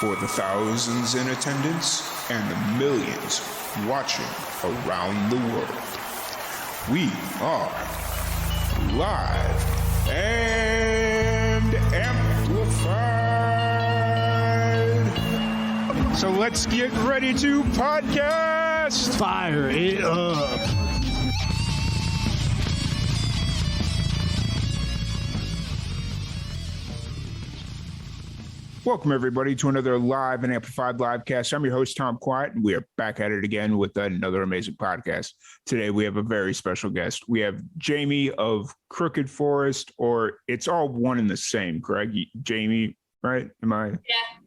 For the thousands in attendance and the millions watching around the world, we are live and amplified. So let's get ready to podcast. Fire it up. Welcome, everybody, to another live and amplified livecast. I'm your host, Tom Quiet, and we are back at it again with another amazing podcast. Today, we have a very special guest. We have Jamie of CrookedForest, or it's all one and the same, correct? Jamie, right? Am I?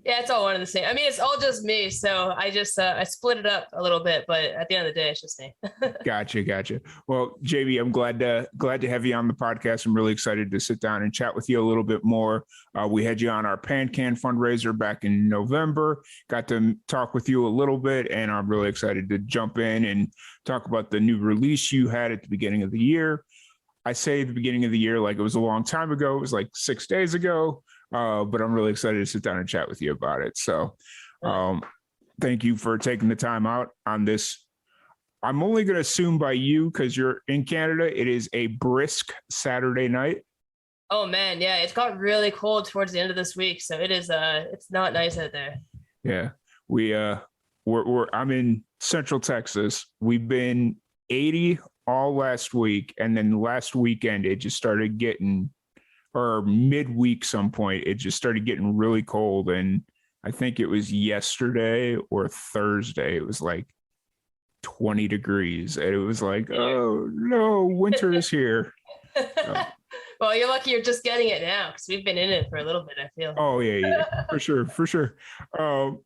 Yeah, it's all one and the same. I mean, it's all just me, so I just I split it up a little bit, but at the end of the day, it's just me. Gotcha. Well, Jamie, I'm glad to have you on the podcast. I'm really excited to sit down and chat with you a little bit more. We had you on our PanCan fundraiser back in November. Got to talk with you a little bit, and I'm really excited to jump in and talk about the new release you had at the beginning of the year. I say the beginning of the year like it was a long time ago. It was like 6 days ago. But I'm really excited to sit down and chat with you about it. So thank you for taking the time out on this. I'm only going to assume by you, because you're in Canada, it is a brisk Saturday night. Oh, man. Yeah, it's got really cold towards the end of this week. So it is it's not nice out there. Yeah, I'm in Central Texas. We've been 80 all last week. And then last weekend, it just started getting, or midweek some point, it just started getting really cold. And I think it was yesterday or Thursday, it was like 20 degrees. And it was like, oh no, winter is here. Well, you're lucky you're just getting it now, because we've been in it for a little bit, I feel. Oh, yeah, for sure.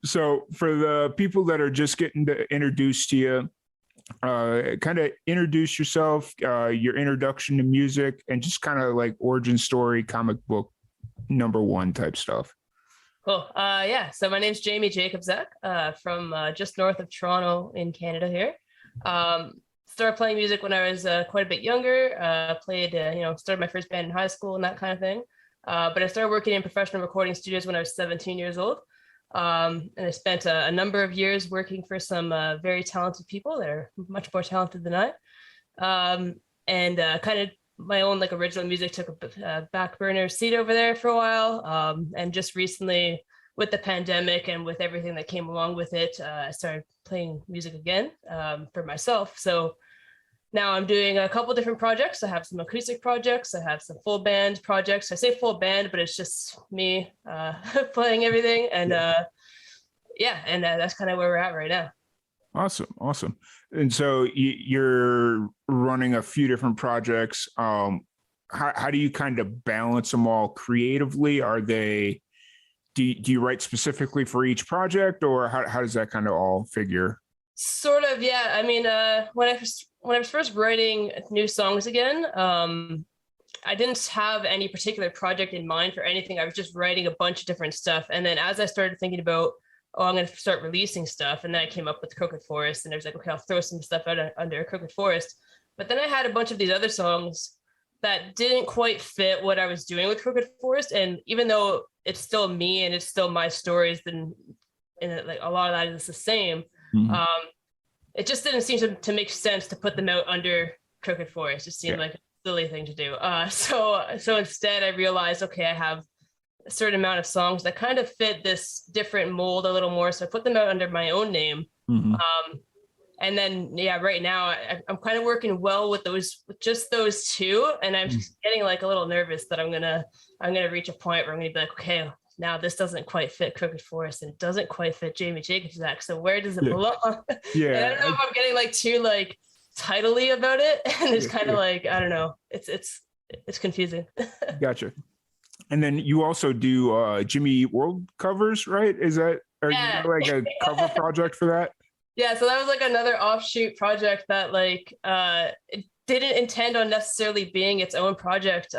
So for the people that are just getting introduced to you, kind of introduce yourself, your introduction to music, and just kind of like origin story, comic book #1 type stuff. Cool. Yeah. So my name's Jamie Jacobzak, from just north of Toronto in Canada here. Started playing music when I was quite a bit younger. Started my first band in high school and that kind of thing. But I started working in professional recording studios when I was 17 years old. And I spent a number of years working for some very talented people that are much more talented than I. And kind of my own like original music took a back burner seat over there for a while. And just recently, with the pandemic and with everything that came along with it, I started playing music again for myself. So now I'm doing a couple different projects. I have some acoustic projects. I have some full band projects. I say full band, but it's just me playing everything. And that's kind of where we're at right now. Awesome. And so you're running a few different projects. How do you kind of balance them all creatively? Do you write specifically for each project, or how does that kind of all figure? Sort of, yeah. I mean, when I was first writing new songs again, I didn't have any particular project in mind for anything. I was just writing a bunch of different stuff. And then as I started thinking about, I'm going to start releasing stuff, and then I came up with CrookedForest, and I was like, okay, I'll throw some stuff out under CrookedForest. But then I had a bunch of these other songs that didn't quite fit what I was doing with CrookedForest. And even though it's still me and it's still my stories, then like a lot of that is the same. Mm-hmm. It just didn't seem to make sense to put them out under CrookedForest. It seemed like a silly thing to do. So instead I realized, okay, I have a certain amount of songs that kind of fit this different mold a little more. So I put them out under my own name. Mm-hmm. And then, right now I'm kind of working well with just those two. And I'm just getting like a little nervous that I'm going to reach a point where I'm going to be like, okay, now this doesn't quite fit CrookedForest, and it doesn't quite fit Jamie Jacobzak. So where does it belong? Yeah. And I don't know if I'm getting like too like titly about it. And it's kind of like, I don't know. It's confusing. Gotcha. And then you also do Jimmy Eat World covers, right? Are you like a cover project for that? Yeah. So that was like another offshoot project that like it didn't intend on necessarily being its own project.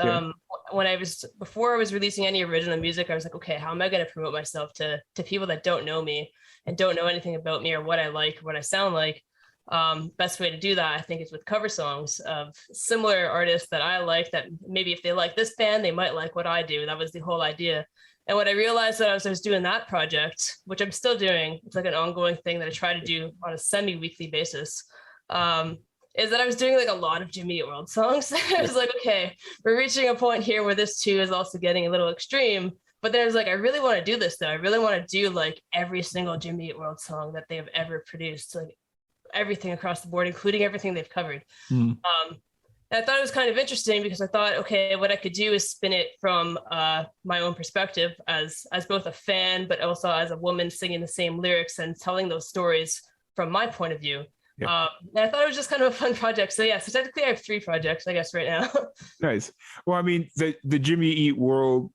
Before I was releasing any original music, I was like, okay, how am I going to promote myself to people that don't know me and don't know anything about me or what I like, what I sound like? Best way to do that, I think, is with cover songs of similar artists that I like, that maybe if they like this band, they might like what I do. That was the whole idea. And what I realized as I was doing that project, which I'm still doing, it's like an ongoing thing that I try to do on a semi-weekly basis, is that I was doing like a lot of Jimmy Eat World songs. I was like, okay, we're reaching a point here where this too is also getting a little extreme. But then I was like, I really want to do this though. I really want to do like every single Jimmy Eat World song that they have ever produced, like everything across the board, including everything they've covered. And I thought it was kind of interesting because I thought, okay, what I could do is spin it from my own perspective as both a fan, but also as a woman singing the same lyrics and telling those stories from my point of view. Yeah. And I thought it was just kind of a fun project. So yeah, so technically I have 3 projects, I guess, right now. Nice. Well, I mean, the Jimmy Eat World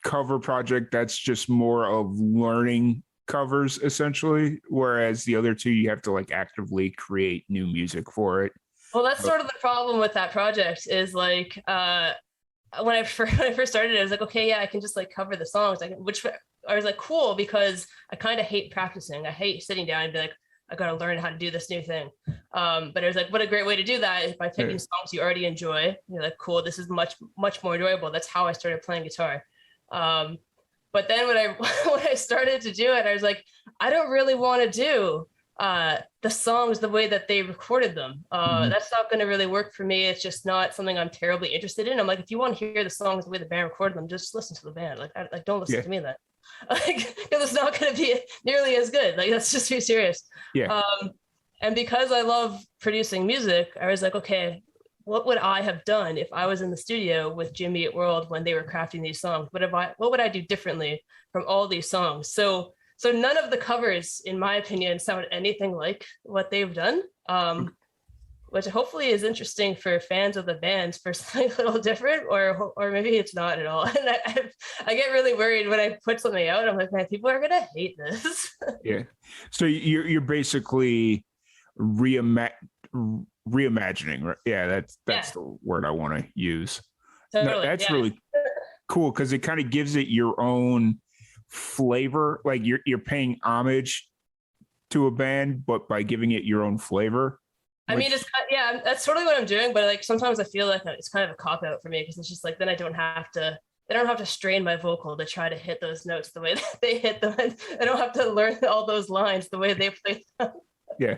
cover project, that's just more of learning covers essentially, whereas the other 2 you have to like actively create new music for it. Well, that's sort of the problem with that project is like when I first started it, I was like, okay, yeah, I can just like cover the songs, which I was like, cool, because I kind of hate practicing. I hate sitting down and be like, I got to learn how to do this new thing. But I was like, what a great way to do that is by picking songs you already enjoy. You're like, cool, this is much more enjoyable. That's how I started playing guitar. But then when I started to do it, I was like, I don't really want to do the songs the way that they recorded them. That's not going to really work for me. It's just not something I'm terribly interested in. I'm like, if you want to hear the songs the way the band recorded them, just listen to the band. Like don't listen to me then. Like, because it's not going to be nearly as good. Like, let's just be serious. Yeah. And because I love producing music, I was like, okay, what would I have done if I was in the studio with Jimmy Eat World when they were crafting these songs? What would I do differently from all these songs? So none of the covers, in my opinion, sound anything like what they've done, which hopefully is interesting for fans of the bands for something a little different, or maybe it's not at all. And I get really worried when I put something out. I'm like, man, people are gonna hate this. Yeah. So you're basically reimagining, right? Yeah, that's the word I want to use. Totally, no, that's really cool because it kind of gives it your own flavor. Like you're paying homage to a band, but by giving it your own flavor. I mean, that's totally what I'm doing. But like sometimes I feel like it's kind of a cop out for me because it's just like then I don't have to strain my vocal to try to hit those notes the way that they hit them. I don't have to learn all those lines the way they play them. Yeah,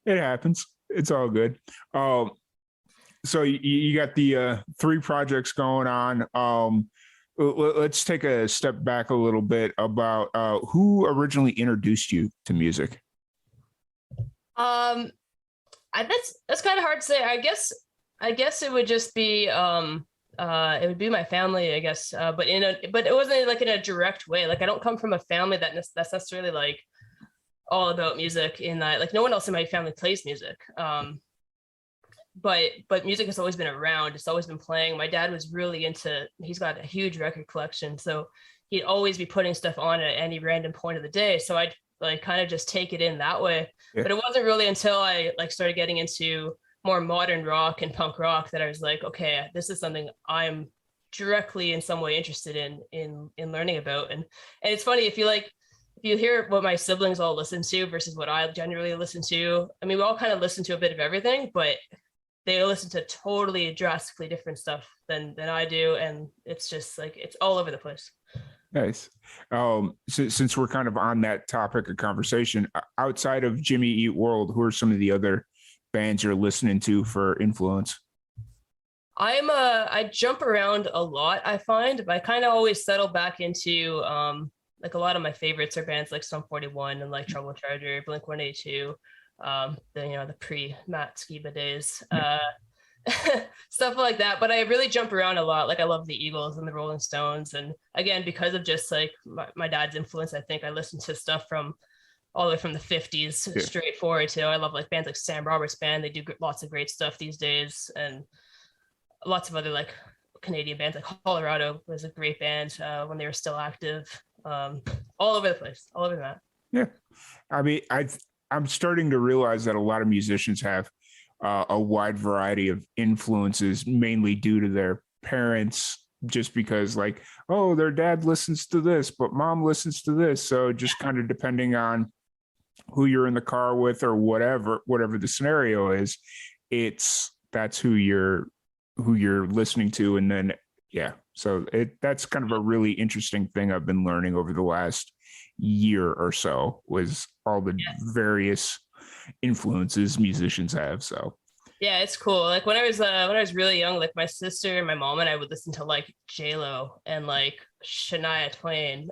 it happens. It's all good. So you got the 3 projects going on. Let's take a step back a little bit about who originally introduced you to music. That's kind of hard to say. I guess it would just be it would be my family, I guess. But it wasn't like in a direct way. Like I don't come from a family that's necessarily like all about music in that, like no one else in my family plays music. But music has always been around. It's always been playing. My dad was really he's got a huge record collection. So he'd always be putting stuff on at any random point of the day. So I'd like kind of just take it in that way. Yeah. But it wasn't really until I like started getting into more modern rock and punk rock that I was like, okay, this is something I'm directly in some way interested in learning about. And it's funny if you hear what my siblings all listen to versus what I generally listen to. I mean, we all kind of listen to a bit of everything, but they listen to totally drastically different stuff than I do. And it's just like, it's all over the place. Nice. Since we're kind of on that topic of conversation, outside of Jimmy Eat World, who are some of the other bands you're listening to for influence? I jump around a lot, I find, but I kind of always settle back into like a lot of my favorites are bands like Sum 41 and like Trouble Charger, Blink-182, the pre-Matt Skiba days, stuff like that. But I really jump around a lot. Like I love the Eagles and the Rolling Stones, and again, because of just like my dad's influence, I think I listen to stuff from all the way from the 50s straight forward to I love like bands like Sam Roberts Band. They do lots of great stuff these days, and lots of other like Canadian bands like Colorado was a great band when they were still active. All over the place, all over that. Yeah, I mean, I'm starting to realize that a lot of musicians have a wide variety of influences, mainly due to their parents, just because like, oh, their dad listens to this, but mom listens to this. So just kind of depending on who you're in the car with or whatever the scenario is, that's who you're listening to. And then, Yeah. So that's kind of a really interesting thing I've been learning over the last year or so, was all the various influences musicians have. So Yeah, it's cool. Like when I was really young, like my sister and my mom and I would listen to like J-Lo and like Shania Twain.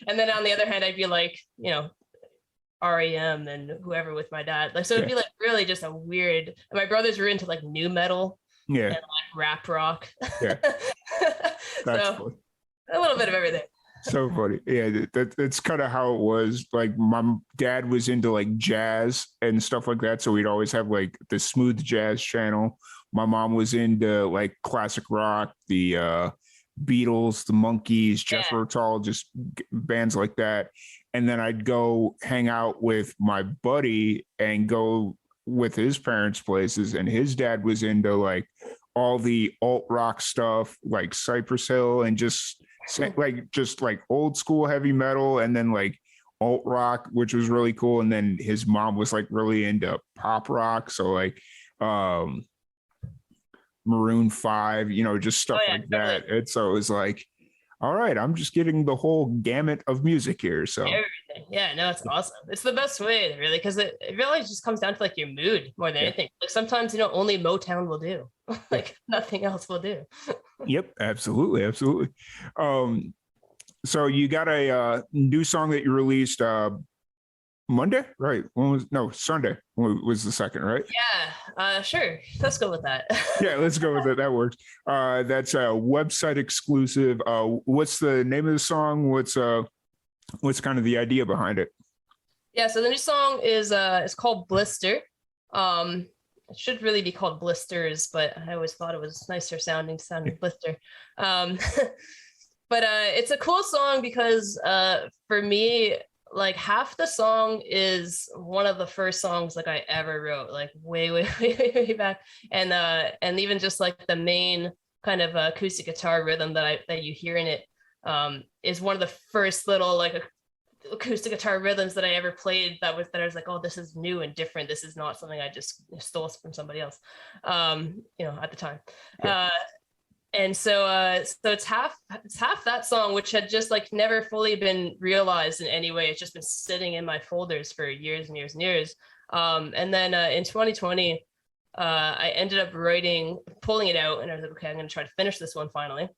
And then on the other hand, I'd be like, you know, REM and whoever with my dad. Like so it'd yeah, be like really just a weird, my brothers were into like new metal yeah, and like rap rock. yeah. That's So funny. a little bit of everything. So funny. Yeah, that's kind of how it was. Like my dad was into like jazz and stuff like that. So we'd always have like the smooth jazz channel. My mom was into like classic rock, the Beatles, the Monkees, Jeff Yeah. Rutal, just bands like that. And then I'd go hang out with my buddy and go with his parents' places. And his dad was into like all the alt rock stuff, like Cypress Hill, and just like old school heavy metal, and then like alt rock, which was really cool. And then his mom was like really into pop rock, so like um Maroon 5, just Oh stuff yeah, like totally. that. And so it was like, all right, I'm just getting the whole gamut of music here. So Everything. Yeah, no, it's awesome. It's the best way, really, because it really just comes down to like your mood more than yeah, anything. Like sometimes, only Motown will do. yeah. Like nothing else will do. Yep, absolutely, absolutely. So you got a new song that you released Monday, right? Sunday was the second, right? Yeah, sure. Let's go with that. Yeah, let's go with it. That works. That's a website exclusive. What's the name of the song? What's kind of the idea behind it? Yeah, so the new song is it's called Blister. It should really be called Blisters, but I always thought it was nicer sounding Blister. Um, but it's a cool song because for me, like half the song is one of the first songs like I ever wrote, like way, way, way back, and even just like the main kind of acoustic guitar rhythm that you hear in it is one of the first little like acoustic guitar rhythms that I ever played that I was like, oh, this is new and different. This is not something I just stole from somebody else, at the time. Yeah. And so it's half that song, which had just like never fully been realized in any way. It's just been sitting in my folders for years and years and years. And then in 2020, I ended up pulling it out, and I was like, okay, I'm going to try to finish this one finally.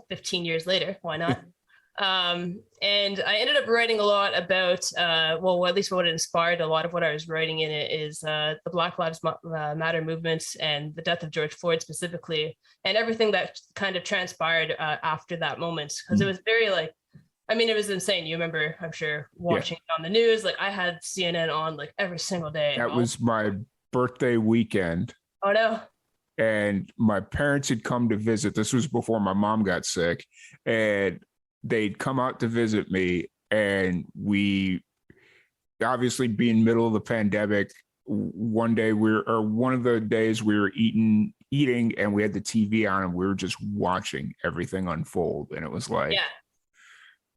15 years later, why not? And I ended up writing a lot about, at least what it inspired a lot of what I was writing in it is the Black Lives Matter movement and the death of George Floyd specifically, and everything that kind of transpired after that moment. Because it was very like, it was insane. You remember, I'm sure, watching it on the news. Like I had CNN on like every single day. That was my birthday weekend. Oh no. And my parents had come to visit. This was before my mom got sick, and they'd come out to visit me, and we, obviously being middle of the pandemic, one of the days we were eating, and we had the TV on, and we were just watching everything unfold. And it was like,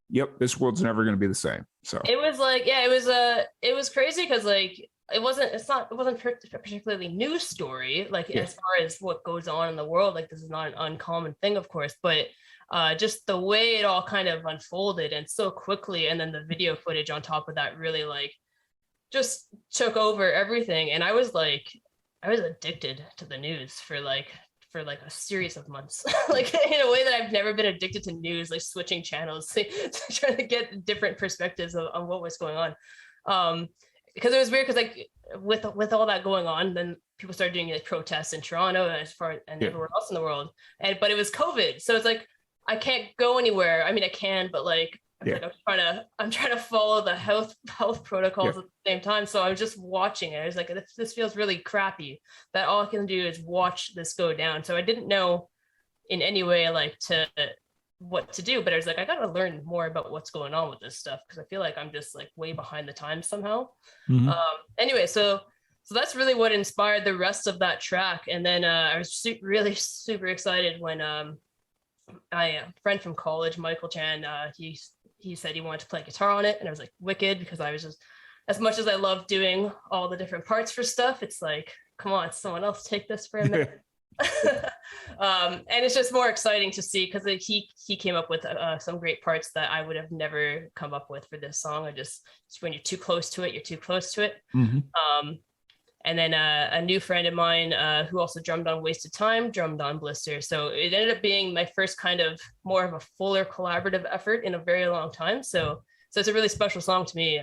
yep, this world's never going to be the same. So it was like, it was crazy because like, it wasn't a particularly news story, like as far as what goes on in the world. Like this is not an uncommon thing, of course, but just the way it all kind of unfolded and so quickly, and then the video footage on top of that really like just took over everything. And I was addicted to the news for like a series of months, like in a way that I've never been addicted to news, like switching channels, trying to get different perspectives on what was going on. Because it was weird, because like with all that going on, then people started doing like protests in Toronto and everywhere else in the world, but it was COVID, so it's like I can't go anywhere. I can, but like I'm trying to follow the health protocols at the same time. So I was just watching it. I was like, this feels really crappy that all I can do is watch this go down. So I didn't know in any way like what to do, but I was like, I gotta learn more about what's going on with this stuff, because I feel like I'm just like way behind the times somehow. Mm-hmm. Anyway, so that's really what inspired the rest of that track. And then I was really super excited when a friend from college, Michael Chan, he said he wanted to play guitar on it, and I was like, wicked, because I was just, as much as I love doing all the different parts for stuff, it's like, come on, someone else take this for a minute. And it's just more exciting to see because he came up with some great parts that I would have never come up with for this song. When you're too close to it, you're too close to it. And then a new friend of mine who also drummed on Wasted Time, drummed on Blister. So it ended up being my first kind of more of a fuller collaborative effort in a very long time. So it's a really special song to me,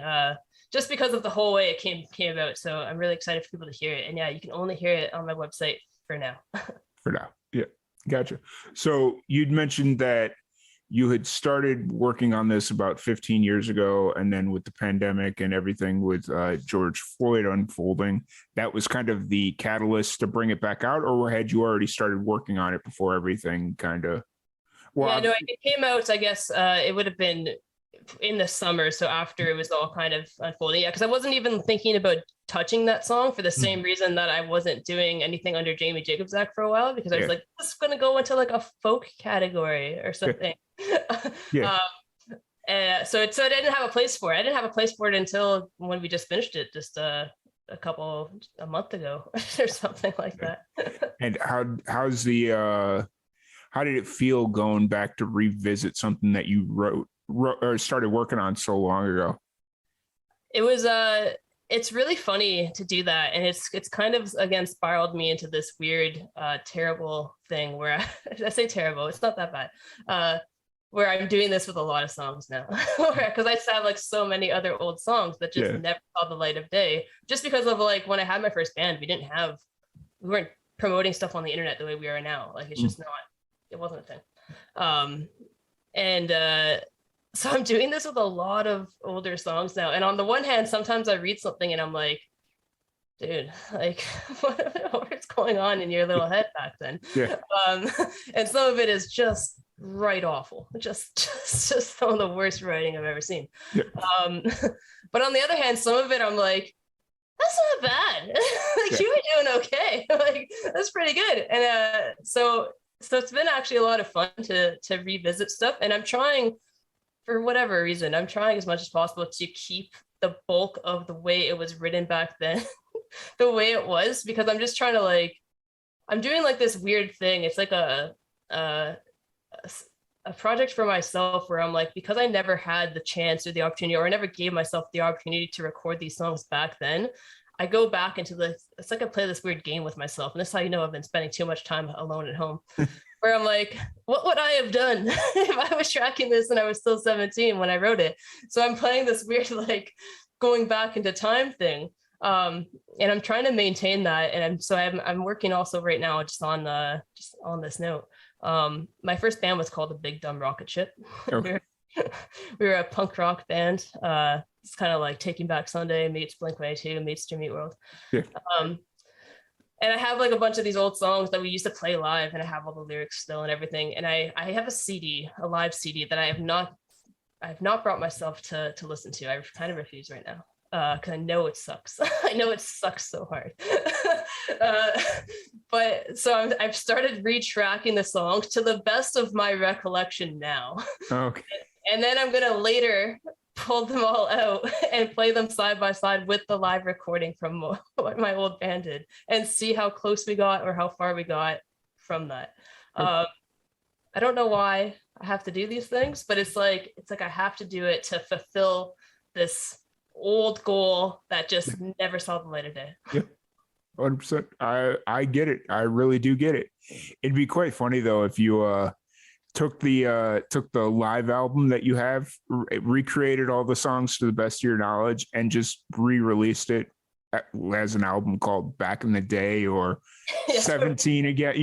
just because of the whole way it came about. So I'm really excited for people to hear it. And yeah, you can only hear it on my website for now. For now. Yeah. Gotcha. So you'd mentioned that you had started working on this about 15 years ago, and then with the pandemic and everything with George Floyd unfolding, that was kind of the catalyst to bring it back out, or had you already started working on it before everything kind of? Well, yeah, no, it came out, I guess it would have been in the summer, so after it was all kind of unfolding. Yeah, because I wasn't even thinking about touching that song for the same reason that I wasn't doing anything under Jamie Jacobs Act for a while, because I was like, this is going to go into like a folk category or something. So I didn't have a place for it. I didn't have a place for it until when we just finished it, just a month ago or something like that. And how's the how did it feel going back to revisit something that you wrote or started working on so long ago? It was it's really funny to do that, and it's kind of again spiraled me into this weird terrible thing where I say terrible, it's not that bad, where I'm doing this with a lot of songs now, because I have like so many other old songs that just never saw the light of day, just because of like when I had my first band, we weren't promoting stuff on the internet the way we are now. Like it's just not, it wasn't a thing. So I'm doing this with a lot of older songs now. And on the one hand, sometimes I read something and I'm like, dude, like what's going on in your little head back then? Yeah. And some of it is just right awful. Just some of the worst writing I've ever seen. Yeah. But on the other hand, some of it I'm like, that's not bad. Like you were doing okay. Like that's pretty good. And so it's been actually a lot of fun to revisit stuff. And I'm trying, for whatever reason, I'm trying as much as possible to keep the bulk of the way it was written back then, the way it was, because I'm just trying to I'm doing like this weird thing. It's like a project for myself where I'm like, because I never had the chance or the opportunity, or I never gave myself the opportunity to record these songs back then, I go back into it's like I play this weird game with myself. And this is how you know I've been spending too much time alone at home. Where I'm like, what would I have done if I was tracking this and I was still 17 when I wrote it? So I'm playing this weird, going back into time thing. And I'm trying to maintain that. And I'm working also right now just on this note. My first band was called the Big Dumb Rocket Ship. Okay. We were a punk rock band. It's kind of like Taking Back Sunday meets Blink-182 meets Jimmy Eat World. Yeah. And I have a bunch of these old songs that we used to play live, and I have all the lyrics still and everything. And I have a live CD that I have not brought myself to listen to. I kind of refuse right now because I know it sucks. I know it sucks so hard. But so I've started retracking the songs to the best of my recollection now. Okay. And then I'm gonna later pull them all out and play them side by side with the live recording from what my old band did, and see how close we got or how far we got from that. I don't know why I have to do these things, but it's like I have to do it to fulfill this old goal that just never saw the light of day. Yeah. 100%. I get it. I really do get it. It'd be quite funny though if you took the live album that you have, recreated all the songs to the best of your knowledge, and just re-released it as an album called Back in the Day or 17 again,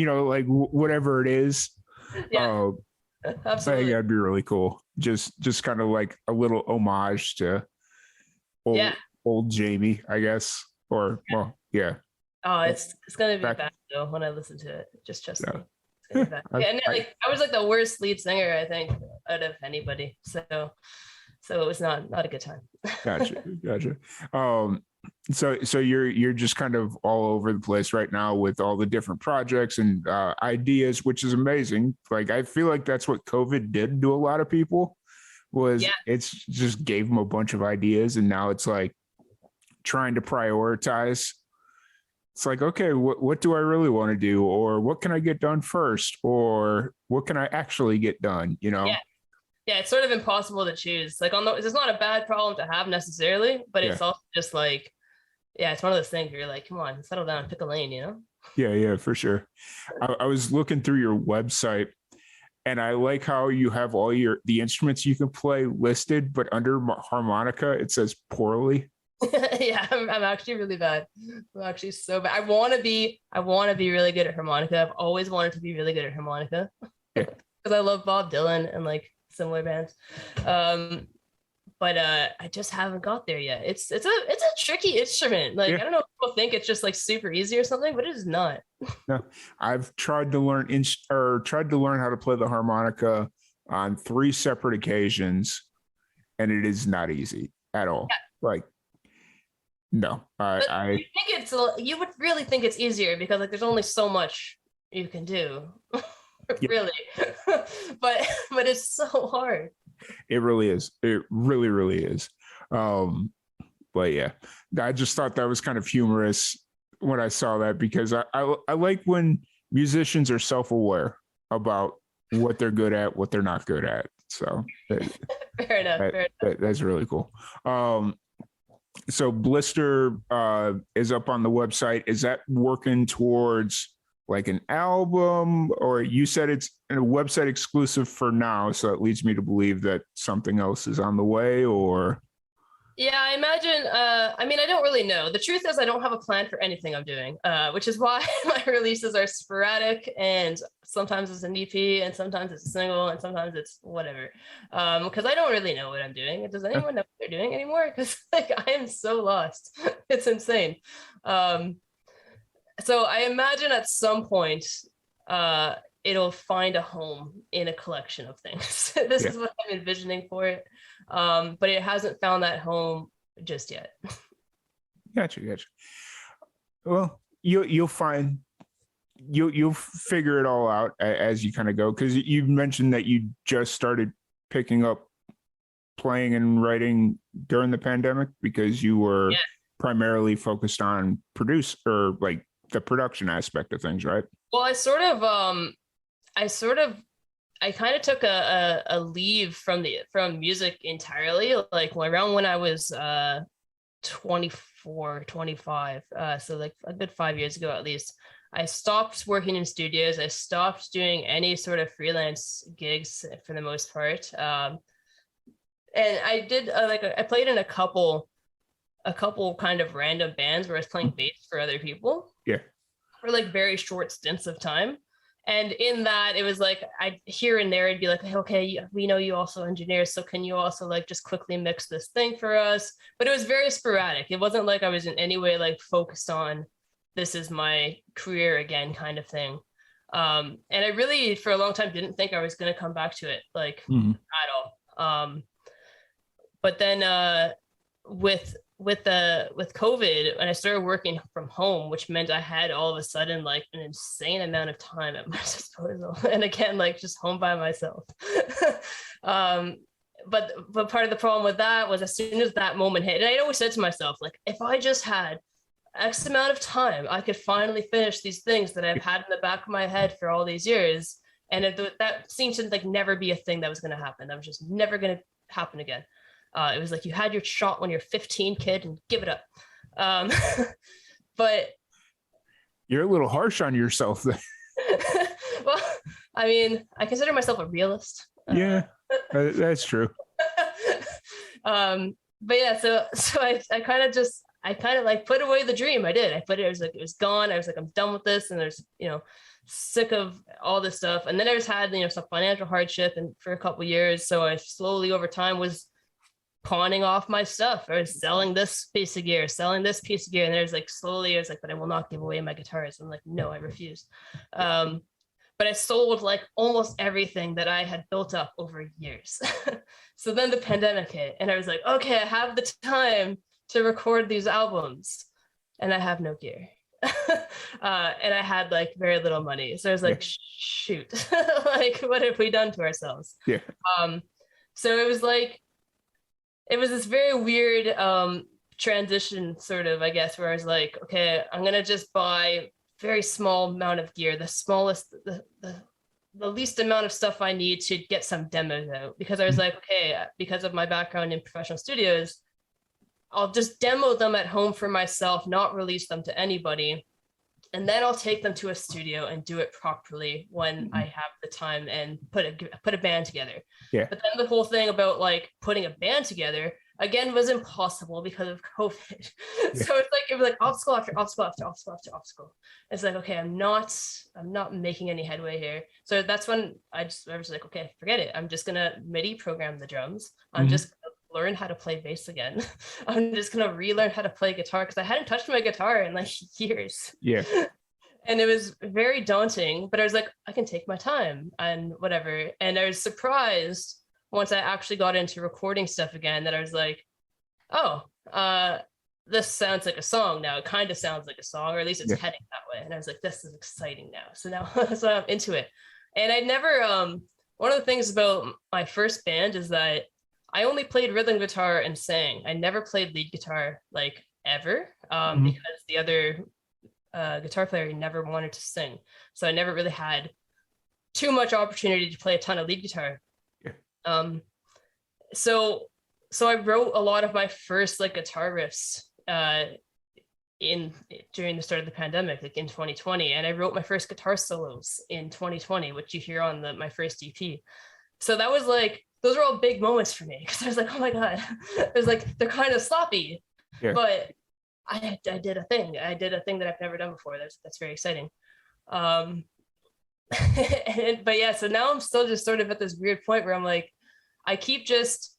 whatever it is. Yeah. Absolutely. I think that'd be really cool. Just kind of like a little homage to old Jamie, I guess. Or well, yeah. Oh, it's gonna be bad though when I listen to it. Just trust me. And I was like the worst lead singer, I think, out of anybody. So it was not a good time. Gotcha. So you're just kind of all over the place right now with all the different projects and ideas, which is amazing. I feel like that's what COVID did to a lot of people. It's just gave them a bunch of ideas, and now it's like trying to prioritize it's like, okay, what do I really want to do? Or what can I get done first? Or what can I actually get done? You know? Yeah. Yeah, it's sort of impossible to choose. Like it's not a bad problem to have necessarily, but Yeah. it's also just like, yeah, it's one of those things where you're like, come on, settle down, pick a lane, you know? Yeah, for sure. I was looking through your website, and I like how you have all the instruments you can play listed, but under harmonica it says poorly. Yeah, I'm actually really bad. I'm actually so bad. I want to be really good at harmonica. I've always wanted to be really good at harmonica Yeah. because I love Bob Dylan and like similar bands. But I just haven't got there yet. It's a tricky instrument. Like, Yeah. I don't know if people think it's just like super easy or something, but it is not. No, I've tried to learn how to play the harmonica on 3 separate occasions, and it is not easy at all. Yeah. Like, no, You would really think it's easier because like there's only so much you can do. Yeah. Really. but it's so hard. It really is. It really, really is. But yeah, I just thought that was kind of humorous when I saw that, because I like when musicians are self-aware about what they're good at, what they're not good at. So Fair enough. That's really cool. So Blister is up on the website. Is that working towards like an album, or you said it's a website exclusive for now, so it leads me to believe that something else is on the way? Or Yeah, I imagine. I mean, I don't really know. The truth is, I don't have a plan for anything I'm doing, which is why my releases are sporadic, and sometimes it's an EP, and sometimes it's a single, and sometimes it's whatever. Because I don't really know what I'm doing. Does anyone know what they're doing anymore? Because like I am so lost. It's insane. So I imagine at some point, it'll find a home in a collection of things. This is what I'm envisioning for it. But it hasn't found that home just yet. Gotcha. Well, you'll figure it all out as you kind of go, because you mentioned that you just started picking up playing and writing during the pandemic because you were primarily focused on like the production aspect of things, right? Well, I kind of took a leave from music entirely, like around when I was 24, 25. So like a good 5 years ago, at least. I stopped working in studios. I stopped doing any sort of freelance gigs for the most part. And I did I played in a couple kind of random bands where I was playing bass for other people. Yeah. For like very short stints of time. And in that, it was like I here and there, I'd be like, okay, we know you also engineer, so can you also like just quickly mix this thing for us? But it was very sporadic. It wasn't like I was in any way like focused on this is my career again kind of thing. And I really, for a long time, didn't think I was going to come back to it like at all. But then with COVID, and I started working from home, which meant I had all of a sudden like an insane amount of time at my disposal, and again, like just home by myself. But part of the problem with that was as soon as that moment hit, and I always said to myself, like, if I just had X amount of time, I could finally finish these things that I've had in the back of my head for all these years. And that seemed to like never be a thing that was going to happen. That was just never going to happen again. It was like you had your shot when you're 15, kid, and give it up. But you're a little harsh on yourself there. Well, I mean, I consider myself a realist. Yeah, that's true. But yeah, so I kind of like put away the dream. I did. It was gone. I was like, I'm done with this. And there's, sick of all this stuff. And then I just had, some financial hardship and for a couple of years. So I slowly over time was pawning off my stuff. I was selling this piece of gear. And there's like slowly, I was like, but I will not give away my guitars. I'm like, no, I refuse. But I sold like almost everything that I had built up over years. So then the pandemic hit and I was like, okay, I have the time to record these albums and I have no gear. And I had like very little money. So I was like, shoot, like, what have we done to ourselves? So it was this very weird transition sort of, I guess, where I was like, okay, I'm gonna just buy very small amount of gear, the smallest, the least amount of stuff I need to get some demos out, because I was like, okay, because of my background in professional studios, I'll just demo them at home for myself, not release them to anybody. And then I'll take them to a studio and do it properly when I have the time and put a band together. Yeah. But then the whole thing about like putting a band together again was impossible because of COVID. Yeah. So it was like obstacle after obstacle after obstacle after obstacle. It's like, okay, I'm not making any headway here. So that's when I was like, okay, forget it. I'm just gonna MIDI program the drums. I'm just gonna learn how to play bass again. I'm just gonna relearn how to play guitar, because I hadn't touched my guitar in like years. Yeah. And it was very daunting, but I was like, I can take my time and whatever. And I was surprised once I actually got into recording stuff again, that I was like, oh, this sounds like a song now. It kind of sounds like a song, or at least it's heading that way. And I was like, this is exciting now. So now so I'm into it. And I never, one of the things about my first band is that I only played rhythm guitar and sang. I never played lead guitar like ever, because the other guitar player never wanted to sing. So I never really had too much opportunity to play a ton of lead guitar. Yeah. So I wrote a lot of my first like guitar riffs during the start of the pandemic, like in 2020, and I wrote my first guitar solos in 2020, which you hear on my first EP. So that was like, those are all big moments for me, because I was like, oh my god, it was like, they're kind of sloppy, but I did a thing. I did a thing that I've never done before. That's very exciting. But yeah, so now I'm still just sort of at this weird point where I'm like, I keep just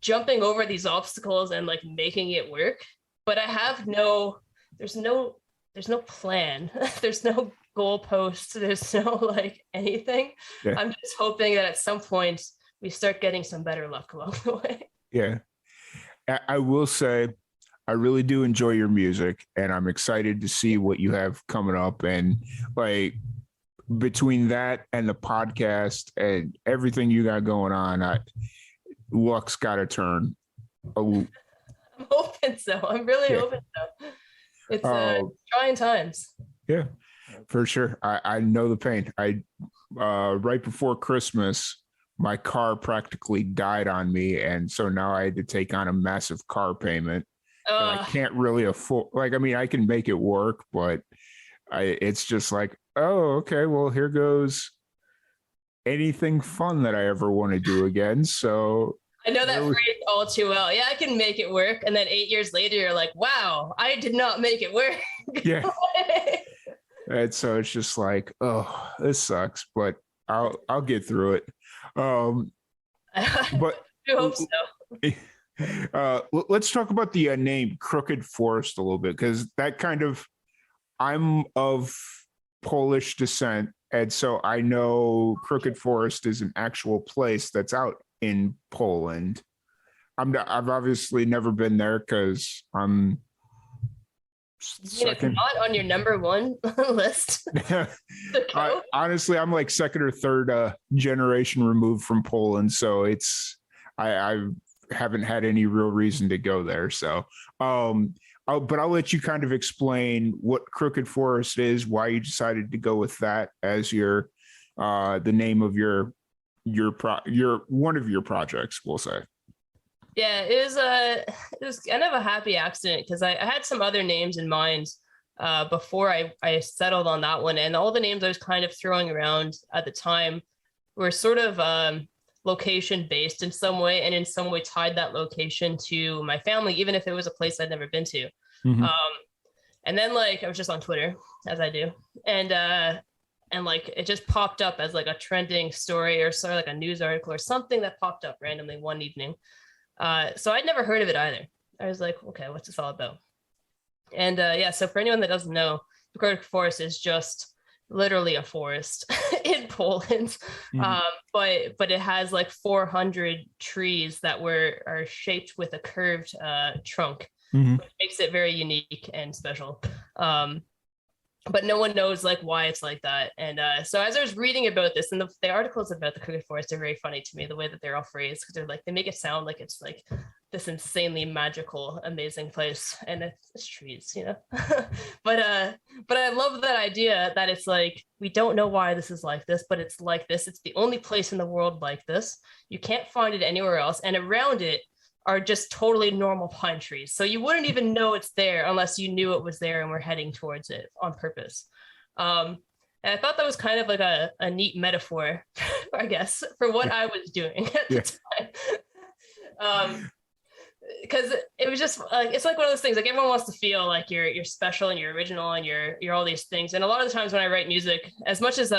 jumping over these obstacles and like making it work, but I have there's no plan. There's no goalposts. There's no like anything. Yeah. I'm just hoping that at some point we start getting some better luck along the way. Yeah. I will say, I really do enjoy your music, and I'm excited to see what you have coming up. And like, between that and the podcast and everything you got going on, luck's got to turn. I'm hoping so. I'm really hoping so. It's trying times. Yeah, for sure. I know the pain. Right before Christmas, my car practically died on me, and so now I had to take on a massive car payment. I can't really afford. Like, I mean, I can make it work, but it's just like, oh, okay, well, here goes anything fun that I ever want to do again. So I know that phrase all too well. Yeah, I can make it work. And then 8 years later, you're like, wow, I did not make it work. Yeah. And so it's just like, oh, this sucks, but I'll get through it. But I hope so. Let's talk about the name CrookedForest a little bit, because that kind of, I'm of Polish descent, and so I know CrookedForest is an actual place that's out in Poland. I've obviously never been there because I'm second. It's not on your number one list. Honestly, I'm like second or third generation removed from Poland, so I haven't had any real reason to go there. So, but I'll let you kind of explain what CrookedForest is, why you decided to go with that as your the name of your one of your projects, we'll say. Yeah, it was kind of a happy accident, because I had some other names in mind before I settled on that one, and all the names I was kind of throwing around at the time were sort of location based in some way, and in some way tied that location to my family, even if it was a place I'd never been to. Mm-hmm. And then like I was just on Twitter, as I do, and like it just popped up as like a trending story or sort of like a news article or something that popped up randomly one evening. So I'd never heard of it either. I was like, okay, what's this all about? And yeah, so for anyone that doesn't know, the CrookedForest is just literally a forest in Poland. Mm-hmm. But it has like 400 trees that are shaped with a curved trunk, mm-hmm. which makes it very unique and special. But no one knows like why it's like that. And so as I was reading about this, and the articles about the CrookedForest are very funny to me, the way that they're all phrased, because they make it sound like it's like this insanely magical, amazing place, and it's trees, you know. But I love that idea that it's like, we don't know why this is like this, but it's like this. It's the only place in the world like this. You can't find it anywhere else, and around it are just totally normal pine trees. So you wouldn't even know it's there unless you knew it was there and were heading towards it on purpose. And I thought that was kind of like a neat metaphor, I guess, for what I was doing at the time. Because it was just like, it's like one of those things, like everyone wants to feel like you're special and you're original and you're all these things. And a lot of the times when I write music, as much as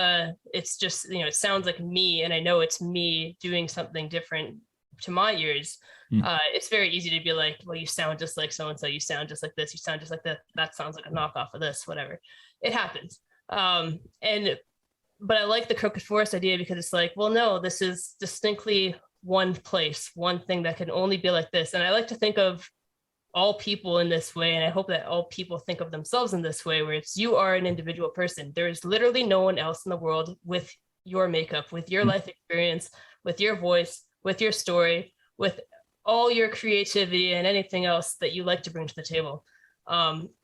it's just, you know, it sounds like me, and I know it's me doing something different to my ears, it's very easy to be like, well, you sound just like so-and-so, you sound just like this, you sound just like that sounds like a knockoff of this, whatever. It happens. But I like the Crooked Forest idea because it's like, well, no, this is distinctly one place, one thing that can only be like this. And I like to think of all people in this way, and I hope that all people think of themselves in this way, where it's, you are an individual person. There is literally no one else in the world with your makeup, with your life experience, with your voice, with your story, with all your creativity and anything else that you like to bring to the table.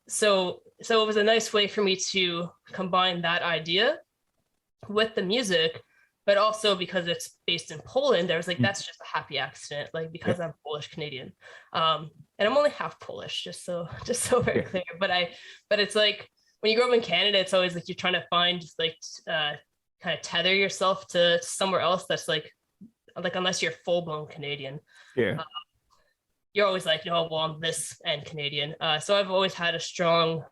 So it was a nice way for me to combine that idea with the music, but also because it's based in Poland, I was like, that's just a happy accident, like, because I'm Polish Canadian. And I'm only half Polish, just so very clear. But it's like, when you grow up in Canada, it's always like you're trying to find like kind of tether yourself to somewhere else that's like unless you're full blown Canadian. You're always like, no, well, I'm this and Canadian. So I've always had a strong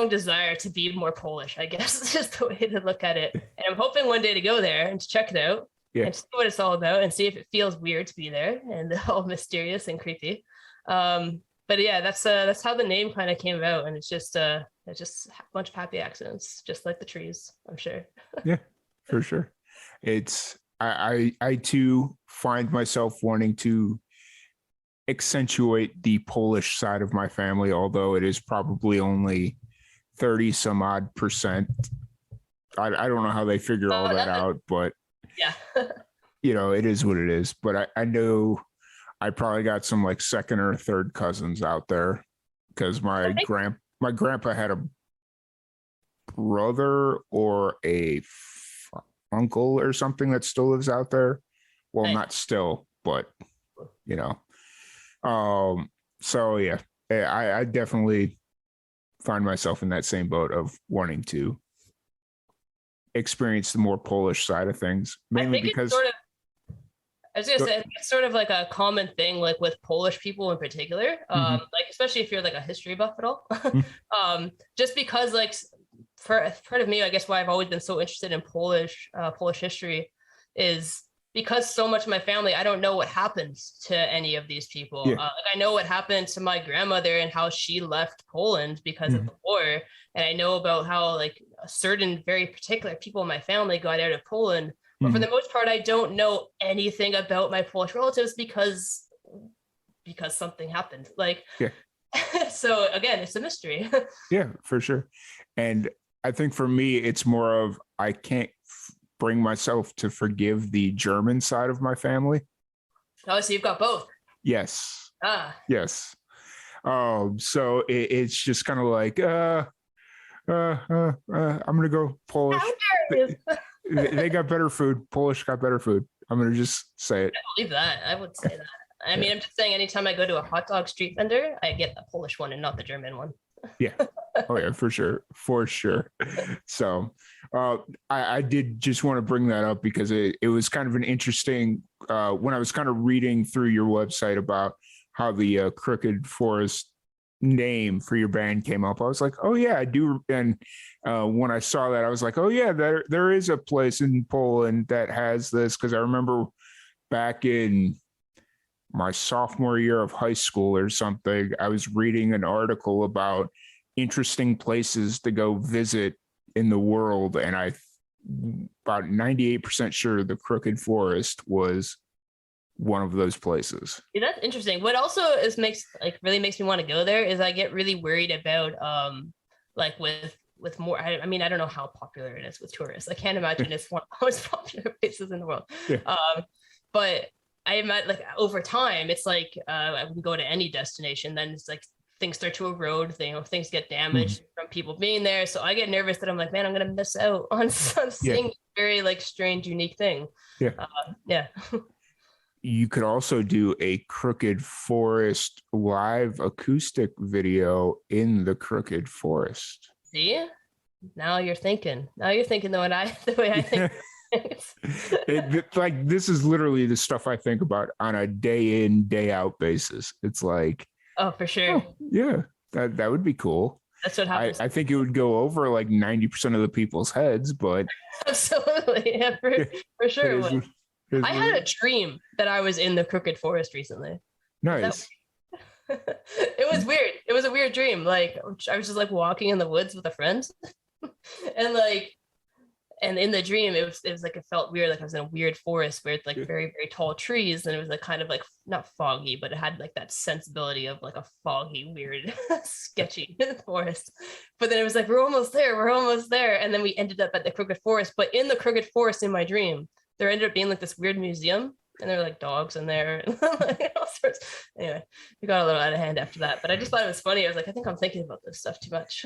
desire to be more Polish, I guess. It's just the way to look at it. And I'm hoping one day to go there and to check it out and see what it's all about and see if it feels weird to be there and all mysterious and creepy. But yeah, that's how the name kind of came about. And it's just a bunch of happy accidents, just like the trees, I'm sure. Yeah, for sure. It's, I too find myself wanting to accentuate the Polish side of my family, although it is probably only 30 some odd percent. I don't know how they figure all that out, but you know, it is what it is. But I know I probably got some like second or third cousins out there, because my grandpa had a brother or a uncle or something that still lives out there. Well, not still, but you know. So yeah, I definitely find myself in that same boat of wanting to experience the more Polish side of things, mainly because I was gonna say, it's sort of like a common thing, like with Polish people in particular, like especially if you're like a history buff at all, just because like for part of me, I guess why I've always been so interested in Polish history is because so much of my family, I don't know what happened to any of these people. Like I know what happened to my grandmother and how she left Poland because of the war. And I know about how like certain very particular people in my family got out of Poland. But for the most part, I don't know anything about my Polish relatives because something happened. Like, so again, it's a mystery. Yeah, for sure. And I think for me, it's more of, I can't bring myself to forgive the German side of my family. Oh, so you've got both. Yes. Yes. So it's just kind of like, I'm gonna go Polish. They got better food. Polish got better food. I'm gonna just say it. I believe that. I would say that. I mean, I'm just saying, anytime I go to a hot dog street vendor, I get the Polish one and not the German one. Yeah. Oh yeah, for sure. So I did just want to bring that up because it was kind of an interesting, when I was kind of reading through your website about how the Crooked Forest name for your band came up. I was like, oh yeah, I do. And when I saw that, I was like, oh yeah, there is a place in Poland that has this, because I remember back in my sophomore year of high school or something, I was reading an article about interesting places to go visit in the world, and I about 98% sure the Crooked Forest was one of those places. Yeah, that's interesting. What also really makes me want to go there is I get really worried about like with more, I mean, I don't know how popular it is with tourists. I can't imagine it's one of the most popular places in the world. But I met like over time, it's like I can go to any destination, then it's like things start to erode, things get damaged from people being there. So I get nervous that I'm like, man, I'm gonna miss out on seeing a very like strange, unique thing. Yeah. Yeah. You could also do a Crooked Forest live acoustic video in the Crooked Forest. See? Now you're thinking. The way I think. Like this is literally the stuff I think about on a day in, day out basis. It's like, oh, for sure. Oh, yeah, that would be cool. That's what happens. I think it would go over like 90% of the people's heads, but absolutely, yeah, for sure. I had a dream that I was in the Crooked Forest recently. Nice. It was weird. It was a weird dream. Like I was just like walking in the woods with a friend, and in the dream it was like it felt weird, like I was in a weird forest where it's like very, very tall trees, and it was like kind of like not foggy, but it had like that sensibility of like a foggy, weird, sketchy forest. But then it was like we're almost there, and then we ended up at the Crooked Forest. But in the Crooked Forest in my dream, there ended up being like this weird museum, and there were like dogs in there and like all sorts. Anyway, we got a little out of hand after that, but I just thought it was funny. I was like, I think I'm thinking about this stuff too much.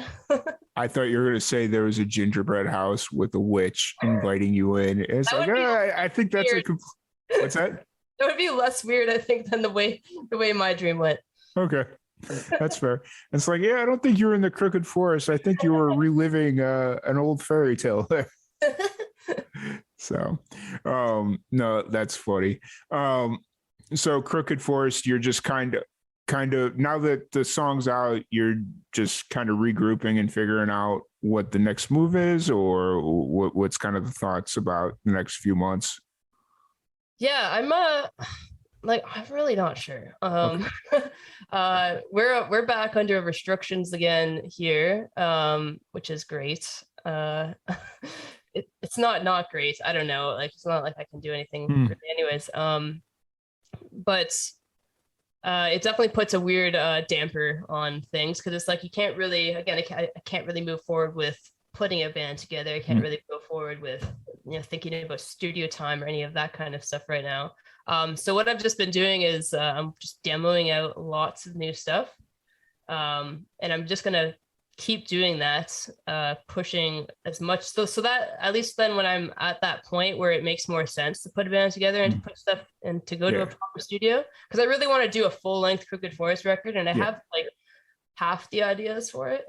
I thought you were going to say there was a gingerbread house with a witch inviting you in. It's like, I think that's weird. What's that? It would be less weird, I think, than the way my dream went. Okay, that's fair. It's like, yeah, I don't think you were in the Crooked Forest. I think you were reliving an old fairy tale there. So, no, that's funny. So Crooked Forest, you're just kind of now that the song's out, you're just kind of regrouping and figuring out what the next move is, or what's kind of the thoughts about the next few months. Yeah, I'm really not sure. Okay. We're back under restrictions again here, which is great. It's not great. I don't know. Like it's not like I can do anything really anyways. But it definitely puts a weird damper on things, because it's like you can't really, again, I can't really move forward with putting a band together. I can't really go forward with thinking about studio time or any of that kind of stuff right now. So what I've just been doing is I'm just demoing out lots of new stuff, and I'm just gonna keep doing that, pushing as much so that at least then when I'm at that point where it makes more sense to put a band together and to put stuff and to go to a proper studio, because I really want to do a full-length Crooked Forest record, and I have like half the ideas for it.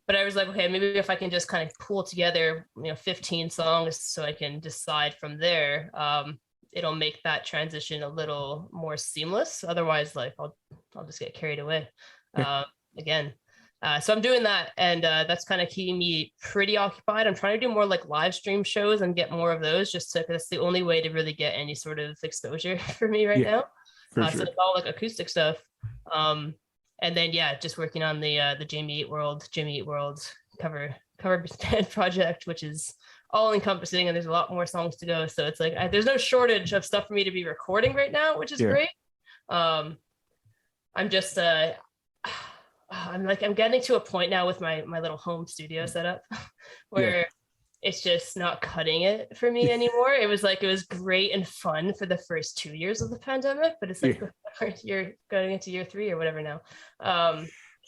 But I was like, okay, maybe if I can just kind of pull together 15 songs so I can decide from there, it'll make that transition a little more seamless. Otherwise, like I'll just get carried away again. So I'm doing that, and that's kind of keeping me pretty occupied. I'm trying to do more like live stream shows and get more of those, just because that's the only way to really get any sort of exposure for me right now. Sure. So it's all like acoustic stuff. And then just working on the Jimmy Eat World cover band project, which is all encompassing, and there's a lot more songs to go. So it's like there's no shortage of stuff for me to be recording right now, which is great. I'm just I'm getting to a point now with my little home studio setup where it's just not cutting it for me anymore. It was great and fun for the first 2 years of the pandemic, but it's like you're going into year 3 or whatever now.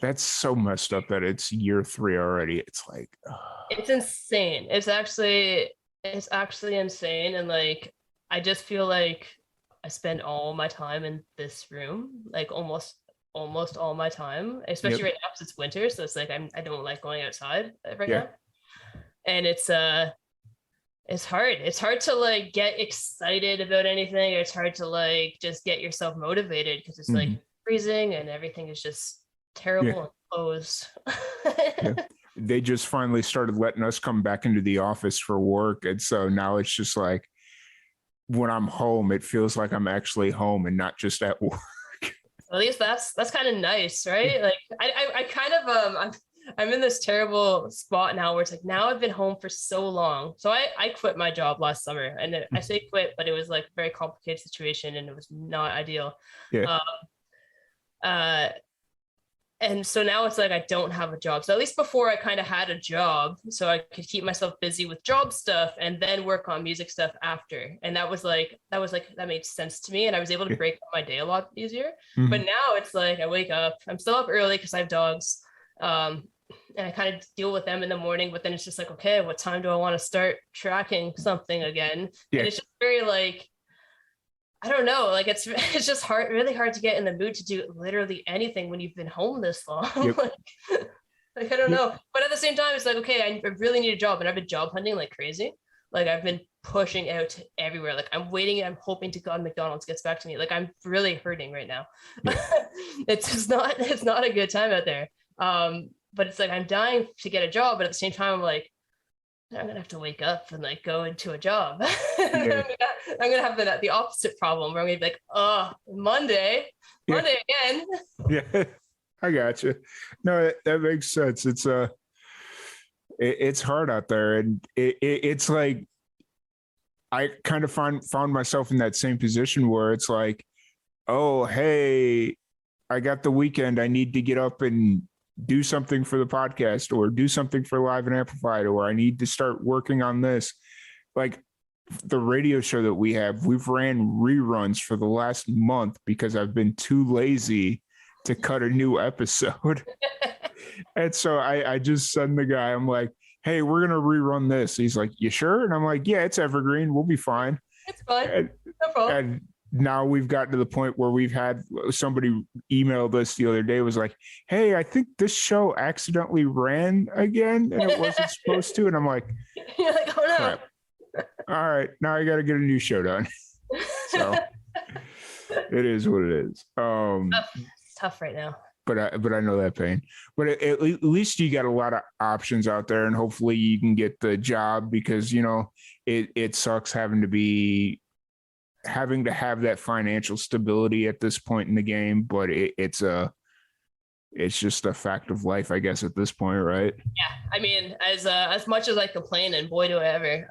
That's so messed up that it's year 3 already. It's like it's insane. It's actually insane, and like I just feel like I spend all my time in this room, like almost all my time, especially right now because it's winter, so it's like I don't like going outside right now. And it's hard to like get excited about anything. It's hard to like just get yourself motivated because it's like freezing and everything is just terrible and closed. They just finally started letting us come back into the office for work, and so now it's just like when I'm home, it feels like I'm actually home and not just at work. At least that's kind of nice, right? Like I kind of I'm in this terrible spot now where it's like now I've been home for so long. So I quit my job last summer, and I say quit, but it was like a very complicated situation and it was not ideal. And so now it's like I don't have a job. So at least before I kind of had a job, so I could keep myself busy with job stuff and then work on music stuff after. And that made sense to me. And I was able to break up my day a lot easier. Mm-hmm. But now it's like I wake up, I'm still up early because I have dogs. And I kind of deal with them in the morning, but then it's just like, okay, what time do I want to start tracking something again? Yeah. And it's just very like, I don't know, like it's just really hard to get in the mood to do literally anything when you've been home this long. Yep. like I don't know, but at the same time, it's like, okay, I really need a job, and I've been job hunting like crazy. Like I've been pushing out to everywhere. Like I'm hoping to God McDonald's gets back to me. Like I'm really hurting right now. Yeah. It's not a good time out there. But it's like I'm dying to get a job, but at the same time, I'm like, I'm gonna have to wake up and like go into a job. Yeah. I'm gonna have the opposite problem where I'm gonna be like, oh, Monday again. Yeah, I got you. No, that makes sense. It's hard out there, and it's like I kind of found myself in that same position where it's like, oh, hey, I got the weekend. I need to get up and do something for the podcast or do something for Live and Amplified, or I need to start working on this. Like the radio show that we've ran reruns for the last month because I've been too lazy to cut a new episode. And so I just send the guy, I'm like, hey, we're going to rerun this. He's like, you sure? And I'm like, yeah, it's evergreen. We'll be fine. It's fine. No problem. And now we've gotten to the point where we've had somebody emailed us the other day, was like, hey, I think this show accidentally ran again and it wasn't supposed to. And I'm like, you're like, oh no. Crap. All right, now I got to get a new show done. So it is what it is. It's tough right now. But I know that pain. But at least you got a lot of options out there, and hopefully you can get the job, because it sucks having to have that financial stability at this point in the game. But it's just a fact of life, I guess, at this point, right? Yeah, I mean, as much as I complain, and boy do I ever,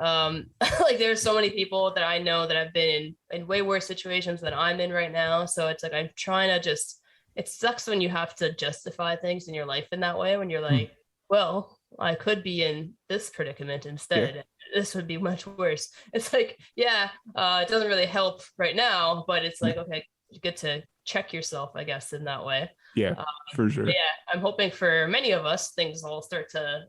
like there's so many people that I know that have been in way worse situations than I'm in right now. So it's like I'm trying to just. It sucks when you have to justify things in your life in that way, when you're like, well, I could be in this predicament instead. Yeah. This would be much worse. It's like, yeah, it doesn't really help right now, but it's like, okay, good to check yourself, I guess, in that way. Yeah, for sure. Yeah, I'm hoping for many of us, things will start to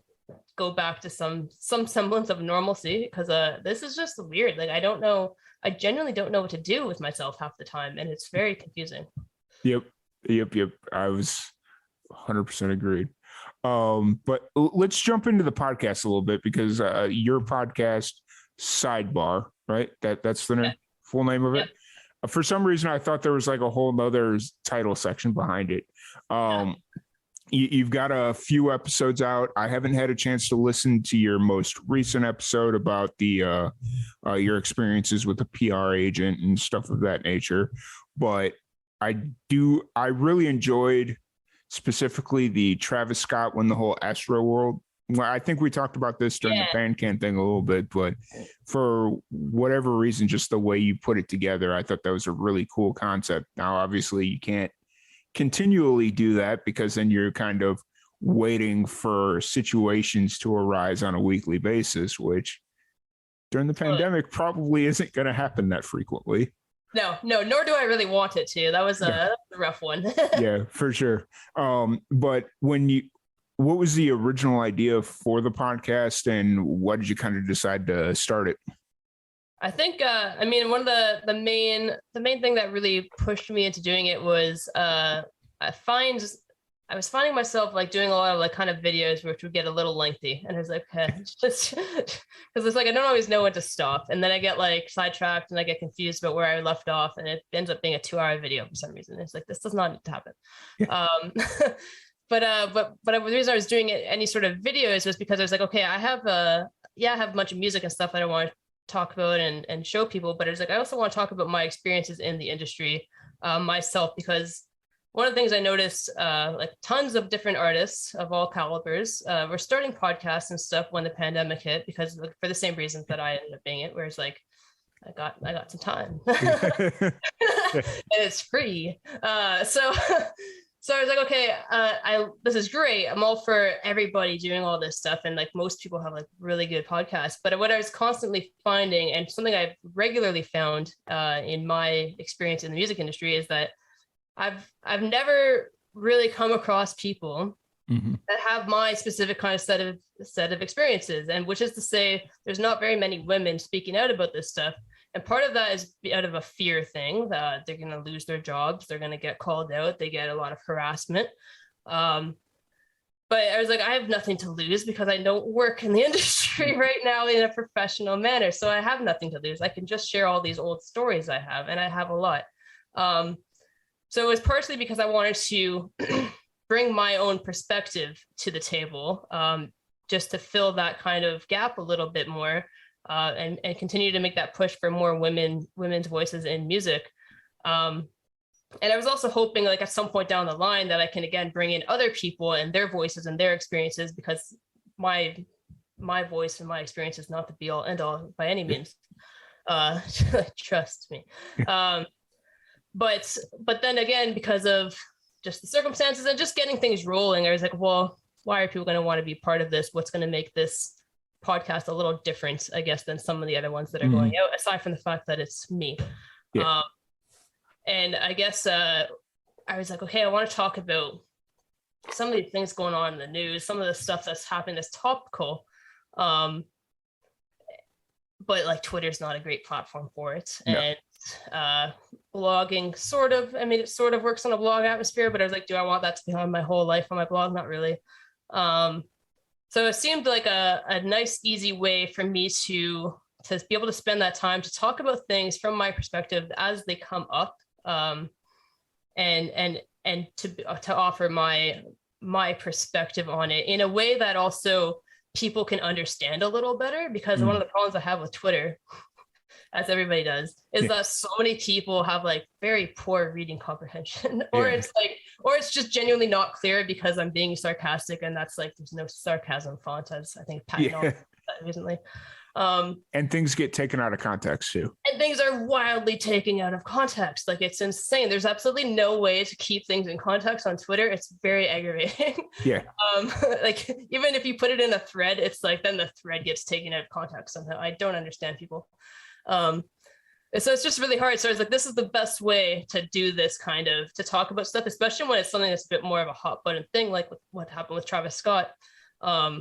go back to some semblance of normalcy, because this is just weird. Like, I genuinely don't know what to do with myself half the time, and it's very confusing. Yep. I was 100% agreed. But let's jump into the podcast a little bit, because your podcast, Sidebar, right? That's the full name of it. For some reason, I thought there was like a whole nother title section behind it. You've got a few episodes out. I haven't had a chance to listen to your most recent episode about the your experiences with a PR agent and stuff of that nature, but I really enjoyed specifically the Travis Scott when the whole Astro World. Well, I think we talked about this during the Bandcamp thing a little bit, but for whatever reason, just the way you put it together, I thought that was a really cool concept. Now, obviously, you can't continually do that, because then you're kind of waiting for situations to arise on a weekly basis, which during the pandemic probably isn't going to happen that frequently. No, nor do I really want it to. That was a rough one. Yeah, for sure. But what was the original idea for the podcast, and what did you kind of decide to start it? I think, I mean, one of the main thing that really pushed me into doing it was I was finding myself like doing a lot of like kind of videos which would get a little lengthy, and I was like, okay, just because it's like I don't always know when to stop, and then I get like sidetracked and I get confused about where I left off, and it ends up being a 2-hour video for some reason. It's like, this does not need to happen. Yeah. But the reason I was doing any sort of videos was because I was like, okay, I have a bunch of music and stuff that I want to talk about and show people, but it's like I also want to talk about my experiences in the industry myself, because one of the things I noticed, like tons of different artists of all calibers were starting podcasts and stuff when the pandemic hit, because for the same reasons that I ended up being it, where it's like, I got some time and it's free. So So I was like, okay, this is great. I'm all for everybody doing all this stuff, and like most people have like really good podcasts. But what I was constantly finding, and something I've regularly found in my experience in the music industry, is that I've never really come across people that have my specific kind of set of experiences, and which is to say, there's not very many women speaking out about this stuff. And part of that is out of a fear thing that they're going to lose their jobs, they're going to get called out, they get a lot of harassment. But I was like, I have nothing to lose because I don't work in the industry right now in a professional manner. So I have nothing to lose. I can just share all these old stories I have, and I have a lot. So it was partially because I wanted to bring my own perspective to the table, just to fill that kind of gap a little bit more. And continue to make that push for more women's voices in music. And I was also hoping, like, at some point down the line that I can again bring in other people and their voices and their experiences, because my voice and my experience is not the be all end all by any means. Trust me. But then again, because of just the circumstances and just getting things rolling, I was like, well, why are people going to want to be part of this? What's going to make this podcast a little different, I guess, than some of the other ones that are going out, aside from the fact that it's me. And I guess I was like, okay, I want to talk about some of these things going on in the news, some of the stuff that's happening that's topical. But like Twitter's not a great platform for it. No. And blogging it sort of works on a blog atmosphere, but I was like, do I want that to be on my whole life on my blog? Not really. So it seemed like a nice, easy way for me to be able to spend that time to talk about things from my perspective as they come up, and to offer my perspective on it in a way that also people can understand a little better. Because one of the problems I have with Twitter, as everybody does, is that so many people have like very poor reading comprehension, or it's just genuinely not clear because I'm being sarcastic, and that's like, there's no sarcasm font, as I think Pat said recently. And things get taken out of context too. And things are wildly taken out of context. Like, it's insane. There's absolutely no way to keep things in context on Twitter. It's very aggravating. Yeah. Like, even if you put it in a thread, it's like, then the thread gets taken out of context somehow. I don't understand people. So it's just really hard. So I was like, this is the best way to do this kind of, to talk about stuff, especially when it's something that's a bit more of a hot button thing, like what happened with Travis Scott,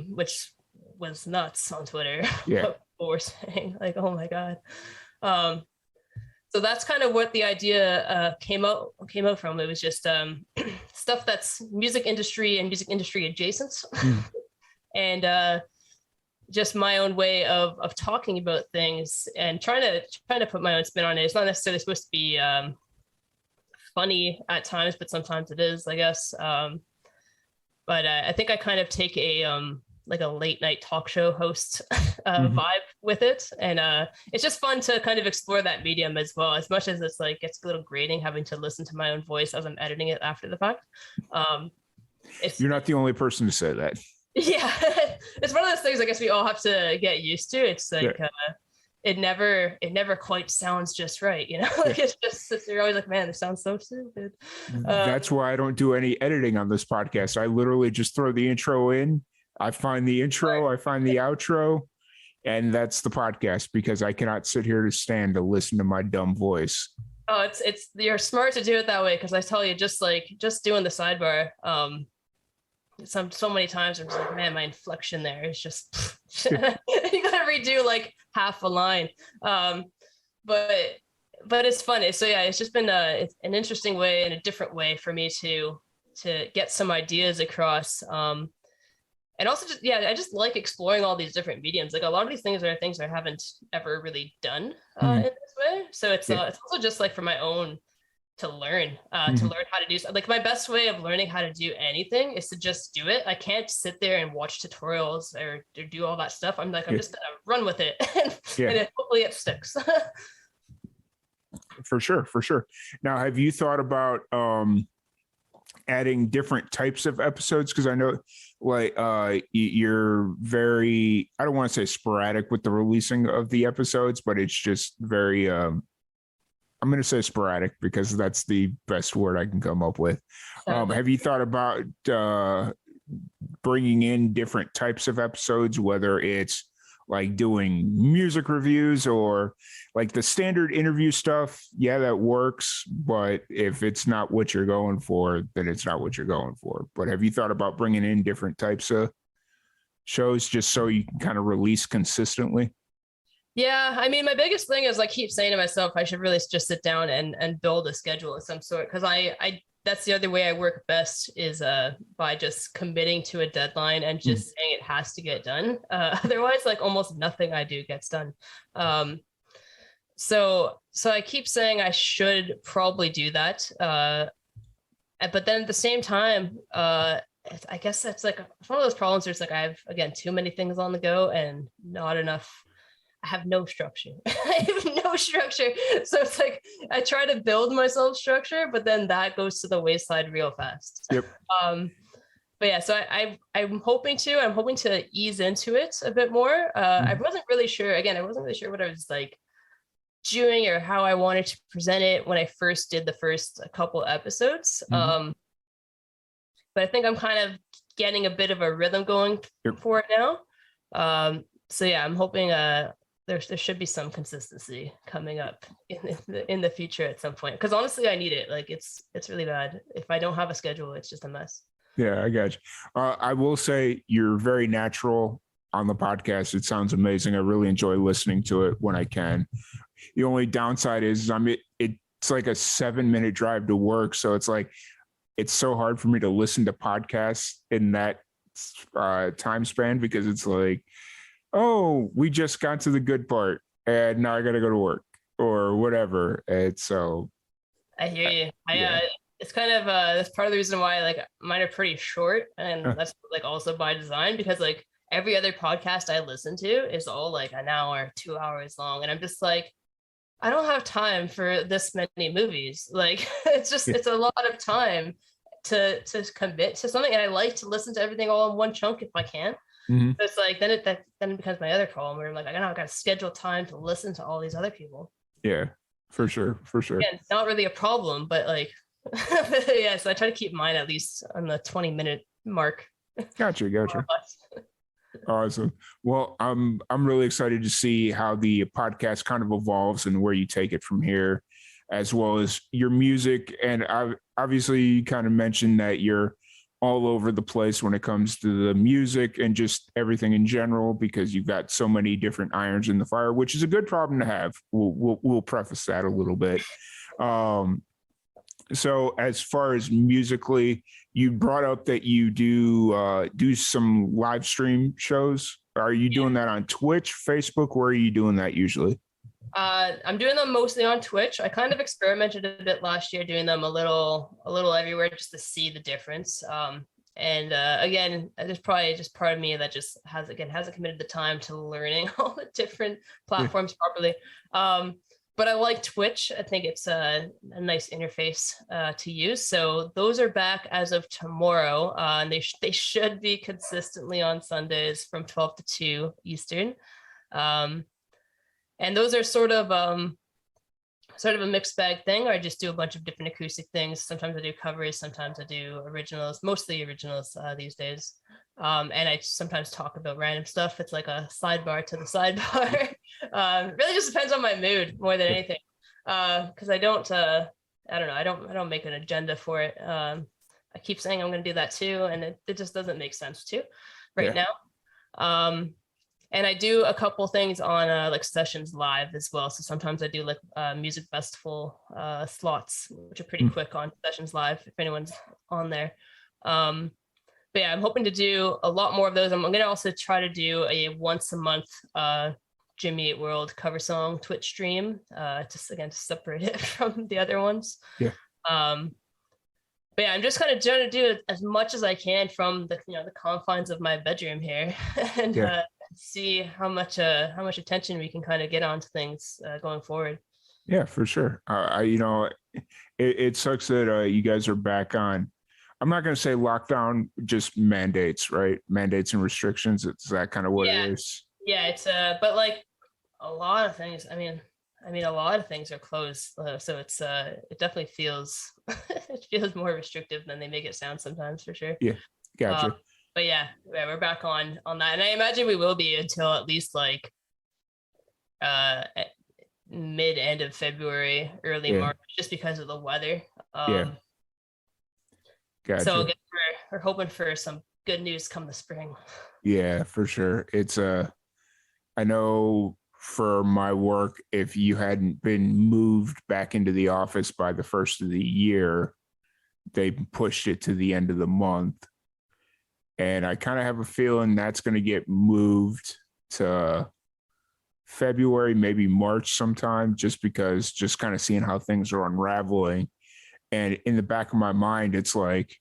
which was nuts on Twitter. Yeah. What we're saying, like, oh my God. So that's kind of what the idea came out from. It was just stuff that's music industry and music industry adjacent. And just my own way of talking about things and trying to put my own spin on it. It's not necessarily supposed to be funny at times, but sometimes it is, I guess. But I think I kind of take a like a late night talk show host vibe with it. And it's just fun to kind of explore that medium as well, as much as it's like, it's a little grating having to listen to my own voice as I'm editing it after the fact. You're not the only person to say that. Yeah, it's one of those things I guess we all have to get used to. It's like it never quite sounds just right, you know. Like, it's just, you're always like, man, this sounds so stupid. That's why I don't do any editing on this podcast. I literally just throw the intro in. I find the intro, I find the outro, and that's the podcast, because I cannot sit here to listen to my dumb voice. Oh, it's you're smart to do it that way, because I tell you, just doing the sidebar. So many times I'm just like, man, my inflection there is just you gotta redo like half a line. But it's funny. So yeah, it's just been it's an interesting way and a different way for me to get some ideas across. And also just, I just like exploring all these different mediums. Like, a lot of these things are things I haven't ever really done in this way. So it's also just like for my own, to learn how to do. Like, my best way of learning how to do anything is to just do it. I can't sit there and watch tutorials or do all that stuff. I'm like, I'm just gonna run with it, and hopefully it sticks. For sure. Now, have you thought about adding different types of episodes? Because I know, like, you're very, I don't want to say sporadic with the releasing of the episodes, but it's just very I'm going to say sporadic because that's the best word I can come up with. Have you thought about bringing in different types of episodes, whether it's like doing music reviews or like the standard interview stuff? Yeah, that works. But if it's not what you're going for, then it's not what you're going for. But have you thought about bringing in different types of shows just so you can kind of release consistently? Yeah, I mean, my biggest thing is I keep saying to myself, I should really just sit down and build a schedule of some sort, because I that's the other way I work best is by just committing to a deadline and just saying it has to get done. Otherwise, like almost nothing I do gets done. So I keep saying I should probably do that, but then at the same time, I guess that's like one of those problems where it's like I have, again, too many things on the go and not enough. I have no structure. I have no structure. So it's like I try to build myself structure, but then that goes to the wayside real fast. Yep. But yeah, so I'm hoping to ease into it a bit more. I wasn't really sure. Again, I wasn't really sure what I was like doing or how I wanted to present it when I first did the first couple episodes. But I think I'm kind of getting a bit of a rhythm going for it now. So yeah, I'm hoping there should be some consistency coming up in the future at some point. Because honestly, I need it. Like it's really bad. If I don't have a schedule, it's just a mess. Yeah, I got you. I will say you're very natural on the podcast. It sounds amazing. I really enjoy listening to it when I can. The only downside is it's like a 7-minute drive to work. So it's like, it's so hard for me to listen to podcasts in that time span, because it's like, oh, we just got to the good part and now I got to go to work or whatever. And so I hear you. It's kind of that's part of the reason why like mine are pretty short, and that's like also by design, because like every other podcast I listen to is all like an hour, 2 hours long, and I'm just like, I don't have time for this many movies. Like it's a lot of time to commit to something, and I like to listen to everything all in one chunk if I can. So it's like then it becomes my other problem where I'm like, I got to schedule time to listen to all these other people. Yeah, for sure. Again, it's not really a problem, but like yeah, so I try to keep mine at least on the 20-minute mark. Gotcha. Awesome. Well, I'm really excited to see how the podcast kind of evolves and where you take it from here, as well as your music. And obviously you kind of mentioned that you're all over the place when it comes to the music and just everything in general, because you've got so many different irons in the fire, which is a good problem to have. We'll preface that a little bit. So as far as musically, you brought up that you do some live stream shows. Are you doing that on Twitch, Facebook? Where are you doing that usually? I'm doing them mostly on Twitch. I kind of experimented a bit last year, doing them a little everywhere just to see the difference. And again, there's probably just part of me that just hasn't committed the time to learning all the different platforms properly. But I like Twitch. I think it's a nice interface to use. So those are back as of tomorrow. And they should be consistently on Sundays from 12 to 2 Eastern. And those are sort of a mixed bag thing, or I just do a bunch of different acoustic things. Sometimes I do covers, sometimes I do originals, mostly originals these days. And I sometimes talk about random stuff. It's like a sidebar to the sidebar. Really just depends on my mood more than anything. Because I don't make an agenda for it. I keep saying I'm going to do that too, and it just doesn't make sense to right now. And I do a couple things on like sessions live as well. So sometimes I do like music festival slots, which are pretty quick on sessions live if anyone's on there. But yeah, I'm hoping to do a lot more of those. I'm going to also try to do a once a month Jimmy Eat World cover song Twitch stream, just again to separate it from the other ones. Yeah. But yeah, I'm just kind of trying to do as much as I can from the confines of my bedroom here, and see how much attention we can kind of get onto things going forward. Yeah, for sure. It sucks that you guys are back on. I'm not going to say lockdown, just mandates, right? Mandates and restrictions. It's that kind of what it is. Yeah, it's but like a lot of things. I mean, I mean, a lot of things are closed, so it's it definitely feels it feels more restrictive than they make it sound sometimes, for sure. Yeah, Uh, gotcha. but yeah, we're back on that, and I imagine we will be until at least like mid end of February, early Yeah, March, just because of the weather. yeah, So I gotcha. guess we're hoping for some good news come the spring. Yeah, for sure. It's I know for my work, if you hadn't been moved back into the office by the first of the year, they pushed it to the end of the month. And I kind of have a feeling that's going to get moved to February, maybe March sometime, just because just kind of seeing how things are unraveling. And in the back of my mind, it's like,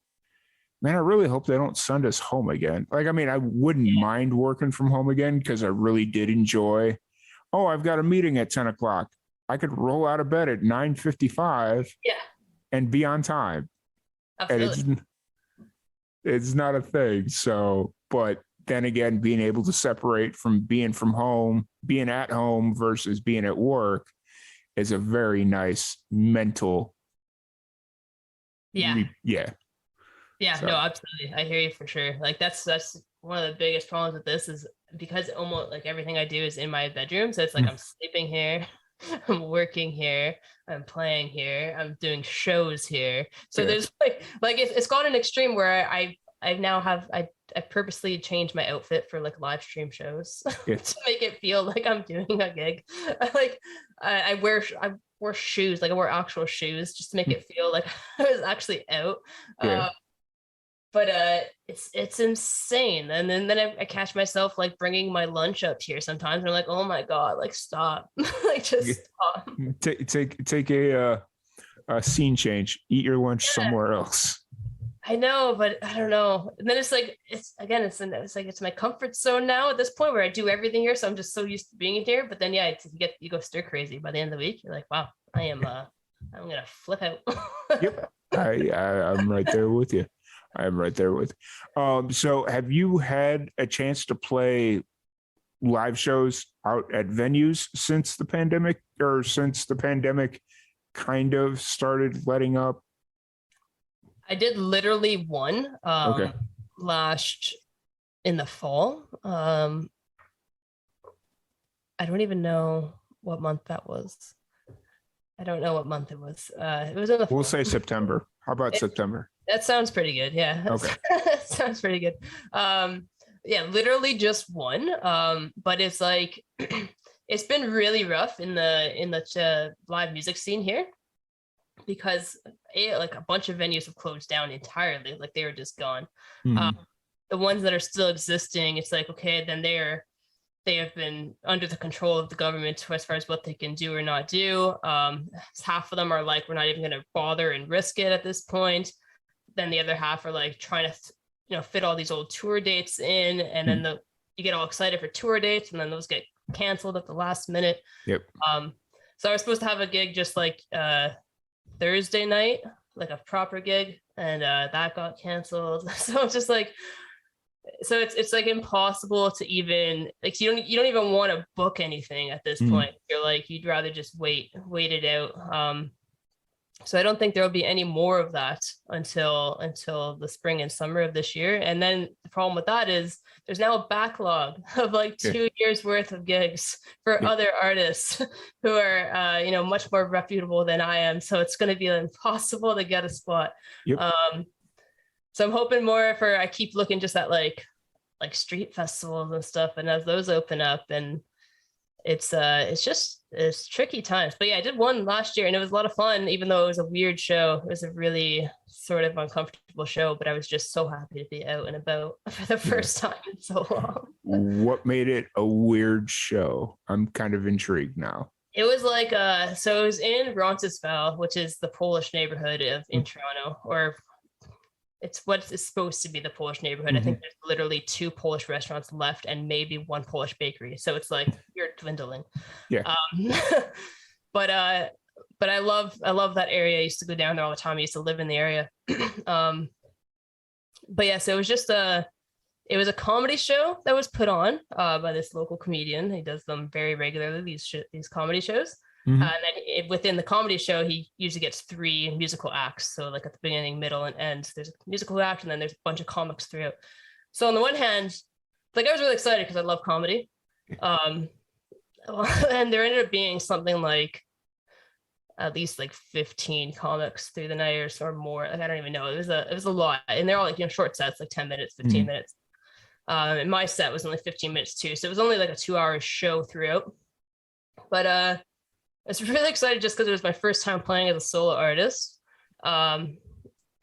man, I really hope they don't send us home again. Like, I mean, I wouldn't mind working from home again because I really did enjoy. Oh, I've got a meeting at 10 o'clock. I could roll out of bed at 9:55 Yeah, and be on time. And absolutely. it's not a thing. So, but then again, being able to separate from being from home, being at home versus being at work is a very nice mental. Yeah, Yeah. yeah, So, no, absolutely. I hear you for sure. Like that's one of the biggest problems with this is because almost like everything I do is in my bedroom. So it's like I'm sleeping here, I'm working here, I'm playing here, I'm doing shows here. So yeah. there's like it's gone an extreme where I now have I purposely changed my outfit for like live stream shows Yeah. to make it feel like I'm doing a gig. I wear shoes, like I wear actual shoes just to make it feel like I was actually out. Yeah. But it's insane. And then I catch myself like bringing my lunch up here sometimes and I'm like, oh my god, like stop. Like Yeah. just stop. Take a scene change. Eat your lunch somewhere else. I know, but I don't know. And then it's like it's my comfort zone now at this point where I do everything here, so I'm just so used to being in here. But then yeah, you go stir crazy by the end of the week. You're like, wow, I'm gonna flip out. Yep. I'm right there with you. I'm right there with. So have you had a chance to play live shows out at venues since the pandemic, or since the pandemic kind of started letting up? I did literally one Okay. last in the fall. I don't even know what month that was. I don't know what month it was. It was in the fall. We'll say September. How about September? That sounds pretty good. Yeah. Okay. That sounds pretty good. Yeah, literally just one. But it's like it's been really rough in the live music scene here because like a bunch of venues have closed down entirely, like they were just gone. Mhm. The ones that are still existing, it's like okay, then they have been under the control of the government as far as what they can do or not do. Half of them are like, we're not even going to bother and risk it at this point. Then the other half are like trying to, fit all these old tour dates in, and then you get all excited for tour dates, and then those get canceled at the last minute. Yep. So I was supposed to have a gig just like Thursday night, like a proper gig, and that got canceled. So it's just like. So it's like impossible to even like you don't even want to book anything at this point. You're like you'd rather just wait it out. So I don't think there will be any more of that until the spring and summer of this year. And then the problem with that is there's now a backlog of like 2 years worth of gigs for other artists who are much more reputable than I am. So it's going to be impossible to get a spot. Yep. So I'm hoping more for I keep looking just at like street festivals and stuff, and as those open up, and it's tricky times. But yeah, I did one last year and it was a lot of fun, even though it was a weird show. It was a really sort of uncomfortable show, but I was just so happy to be out and about for the first time in so long. What made it a weird show? I'm kind of intrigued now. It was like so it was in Roncesvalles, which is the Polish neighborhood in Toronto, or it's what is supposed to be the Polish neighborhood. I think there's literally 2 Polish restaurants left and maybe 1 Polish bakery. So it's like you're dwindling. Yeah. But I love that area. I used to go down there all the time. I used to live in the area. But yeah, so it was a comedy show that was put on by this local comedian. He does them very regularly, these comedy shows. Mhm. And then within the comedy show, he usually gets 3 musical acts. So like at the beginning, middle, and end, there's a musical act, and then there's a bunch of comics throughout. So on the one hand, like I was really excited because I love comedy. And there ended up being something like at least like 15 comics through the night or more. Like I don't even know. It was a lot, and they're all like short sets, like 10 minutes, 15 minutes. And my set was only 15 minutes too, so it was only like a 2-hour show throughout. But I was really excited just because it was my first time playing as a solo artist, and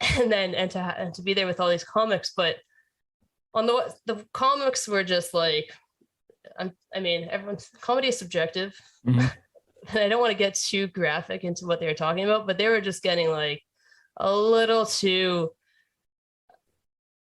to be there with all these comics. But on the comics were just like, I mean, everyone's comedy is subjective. And I don't want to get too graphic into what they were talking about, but they were just getting like a little too.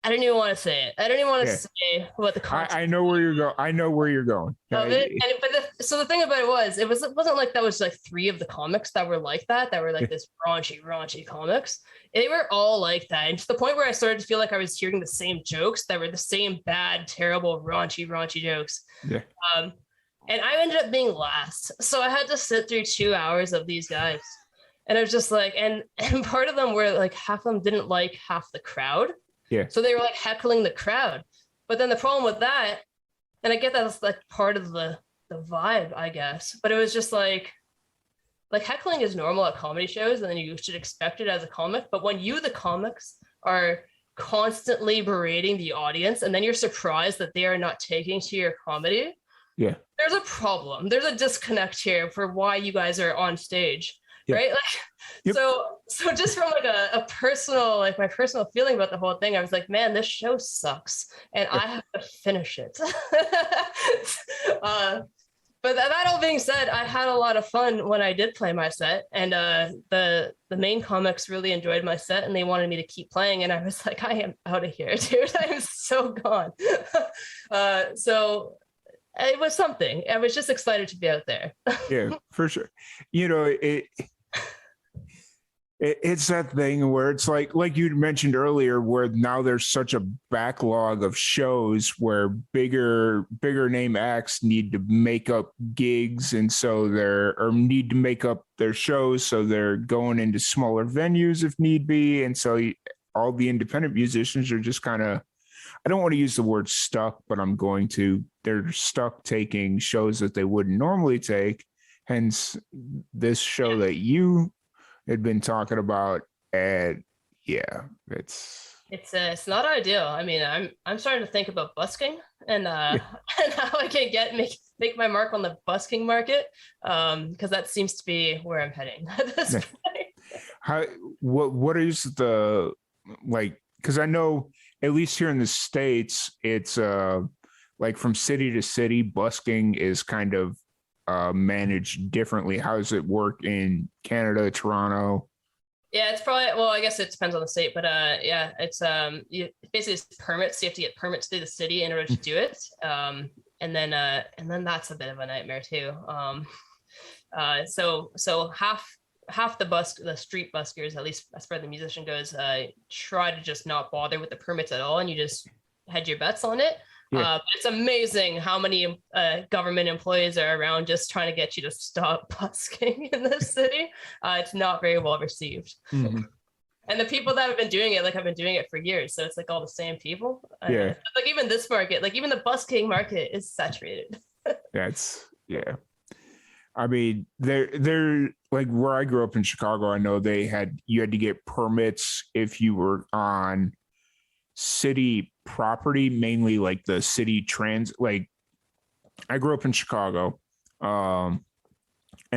I don't even want to say it. I don't even want to say what the content. I know where you're going. I know where you're going. So the thing about it wasn't like that was like 3 of the comics that were like that were like this raunchy comics. They were all like that, and to the point where I started to feel like I was hearing the same jokes that were the same bad, terrible, raunchy jokes. Yeah. And I ended up being last, so I had to sit through 2 hours of these guys, and I was just like, and part of them were like half of them didn't like half the crowd. Yeah. So they were like heckling the crowd. But then the problem with that, and I get that's like part of the vibe, I guess, but it was just like heckling is normal at comedy shows, and then you should expect it as a comic. But when the comics, are constantly berating the audience, and then you're surprised that they are not taking to your comedy, there's a problem. There's a disconnect here for why you guys are on stage. Right? Like, so just from like a personal, like my personal feeling about the whole thing, I was like, man, this show sucks, and I have to finish it. But that all being said, I had a lot of fun when I did play my set, and the main comics really enjoyed my set, and they wanted me to keep playing, and I was like, I am out of here, dude. I am so gone. So it was something. I was just excited to be out there. Yeah, for sure. You know, it's that thing where it's like you mentioned earlier, where now there's such a backlog of shows where bigger name acts need to make up gigs, and so need to make up their shows, so they're going into smaller venues if need be, and so all the independent musicians are just kind of, I don't want to use the word stuck, but I'm going to. They're stuck taking shows that they wouldn't normally take. Hence, this show that you had been talking about, and it's not ideal. I mean, I'm starting to think about busking and and how I can make my mark on the busking market, because that seems to be where I'm heading at this point. What is the, like, because I know at least here in the States, it's like from city to city, busking is kind of managed differently. How does it work in Canada, Toronto? Yeah, it's probably, well, I guess it depends on the state, but it's basically it's permits. So you have to get permits through the city in order to do it. And then that's a bit of a nightmare too. So half the street buskers, at least as far as the musician goes, try to just not bother with the permits at all, and you just hedge your bets on it. But it's amazing how many government employees are around just trying to get you to stop busking in the city. It's not very well received. And the people that have been doing it, have been doing it for years. So it's like all the same people. Like even this market, like even the busking market is saturated. I mean, they're like where I grew up in Chicago, I know you had to get permits if you were on city property, mainly like the city like I grew up in Chicago, and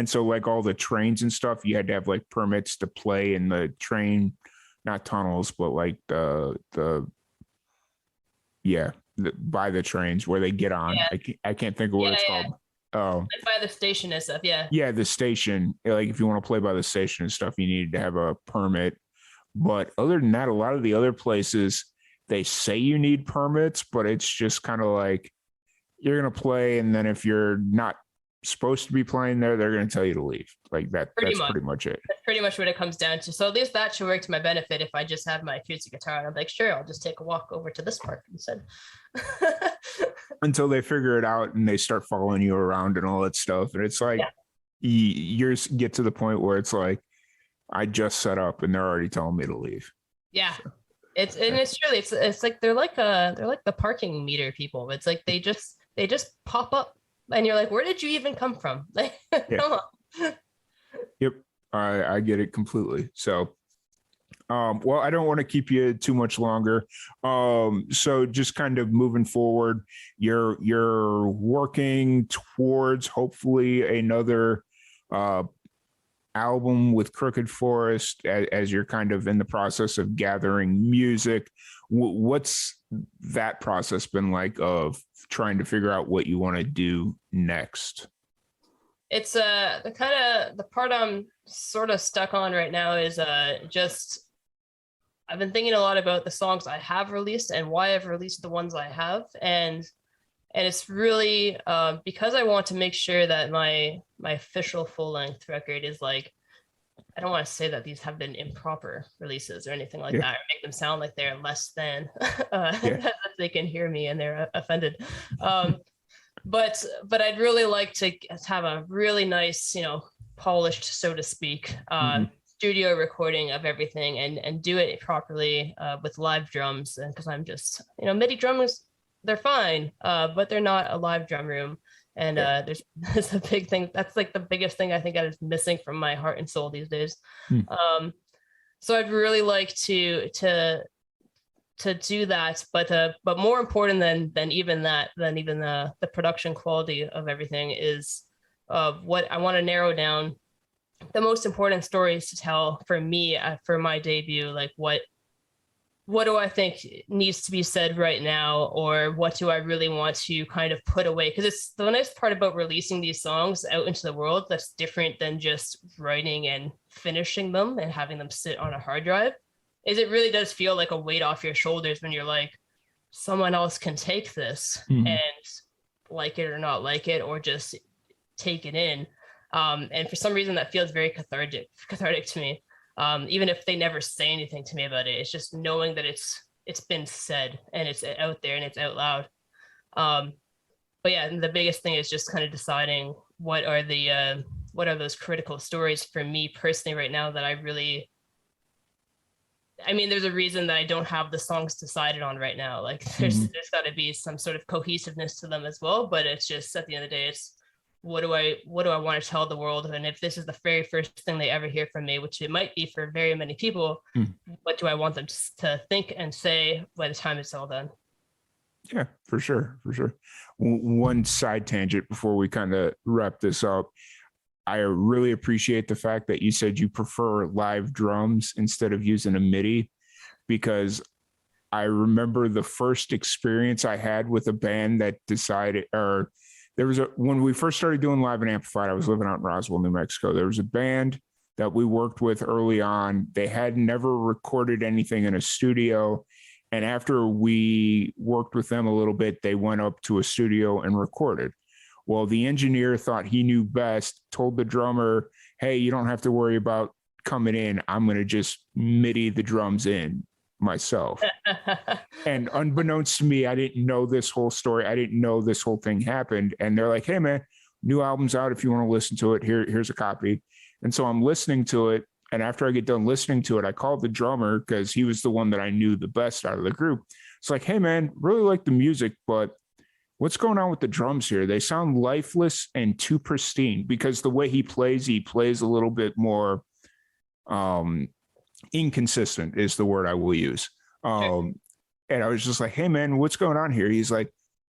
so like all the trains and stuff, you had to have like permits to play in the train, not tunnels, but like by the trains where they get on. I can't think of what it's called. Like by the station and stuff. The station, like if you want to play by the station and stuff, you needed to have a permit. But other than that, a lot of the other places, they say you need permits, but it's just kind of like you're going to play, and then if you're not supposed to be playing there, they're going to tell you to leave. Like that's pretty much it. That's pretty much what it comes down to. So at least that should work to my benefit if I just have my acoustic guitar and I'm like, sure, I'll just take a walk over to this park instead. Until they figure it out and they start following you around and all that stuff. And it's like, you get to the point where it's like, I just set up and they're already telling me to leave. Yeah. So, It's really it's like they're like the parking meter people. It's like they just pop up and you're like, where did you even come from? Like, yeah. come on. Yep. I get it completely. So well, I don't want to keep you too much longer. So just kind of moving forward, you're working towards hopefully another album with Crooked Forest as you're kind of in the process of gathering music. What's that process been like of trying to figure out what you want to do next? It's the part I'm sort of stuck on right now is just I've been thinking a lot about the songs I have released and why I've released the ones I have, and it's really because I want to make sure that my official full-length record is like, I don't want to say that these have been improper releases or anything like that, or make them sound like they're less than that they can hear me and they're offended. But I'd really like to have a really nice, polished, so to speak, studio recording of everything and do it properly with live drums. And because I'm just, MIDI drums, they're fine, but they're not a live drum room. And there's a big thing. That's like the biggest thing I think that is missing from my heart and soul these days. So I'd really like to do that, but more important than even the production quality of everything is what I want to narrow down the most important stories to tell for me for my debut. Like what do I think needs to be said right now, or what do I really want to kind of put away? Because it's the nice part about releasing these songs out into the world that's different than just writing and finishing them and having them sit on a hard drive, is it really does feel like a weight off your shoulders when you're like, someone else can take this and like it or not like it, or just take it in. And for some reason that feels very cathartic to me. Even if they never say anything to me about it, it's just knowing that it's been said and it's out there and it's out loud. But yeah, the biggest thing is just kind of deciding what are those critical stories for me personally right now that I really, there's a reason that I don't have the songs decided on right now. Like there's got to be some sort of cohesiveness to them as well. But it's just at the end of the day, it's what do I want to tell the world? And if this is the very first thing they ever hear from me, which it might be for very many people, what do I want them to think and say by the time it's all done? Yeah, for sure. One side tangent before we kind of wrap this up. I really appreciate the fact that you said you prefer live drums instead of using a MIDI, because I remember the first experience I had with a band that decided, or when we first started doing Live and Amplified, I was living out in Roswell, New Mexico. There was a band that we worked with early on. They had never recorded anything in a studio. And after we worked with them a little bit, they went up to a studio and recorded. Well, the engineer thought he knew best, told the drummer, hey, you don't have to worry about coming in. I'm going to just MIDI the drums in myself. And unbeknownst to me, I didn't know this whole story. I didn't know this whole thing happened. And they're like, hey, man, new album's out. If you want to listen to it, here's a copy. And so I'm listening to it. And after I get done listening to it, I called the drummer because he was the one that I knew the best out of the group. It's like, hey, man, really like the music, but what's going on with the drums here? They sound lifeless and too pristine, because the way he plays a little bit more inconsistent is the word I will use. And I was just like, hey, man, what's going on here? He's like,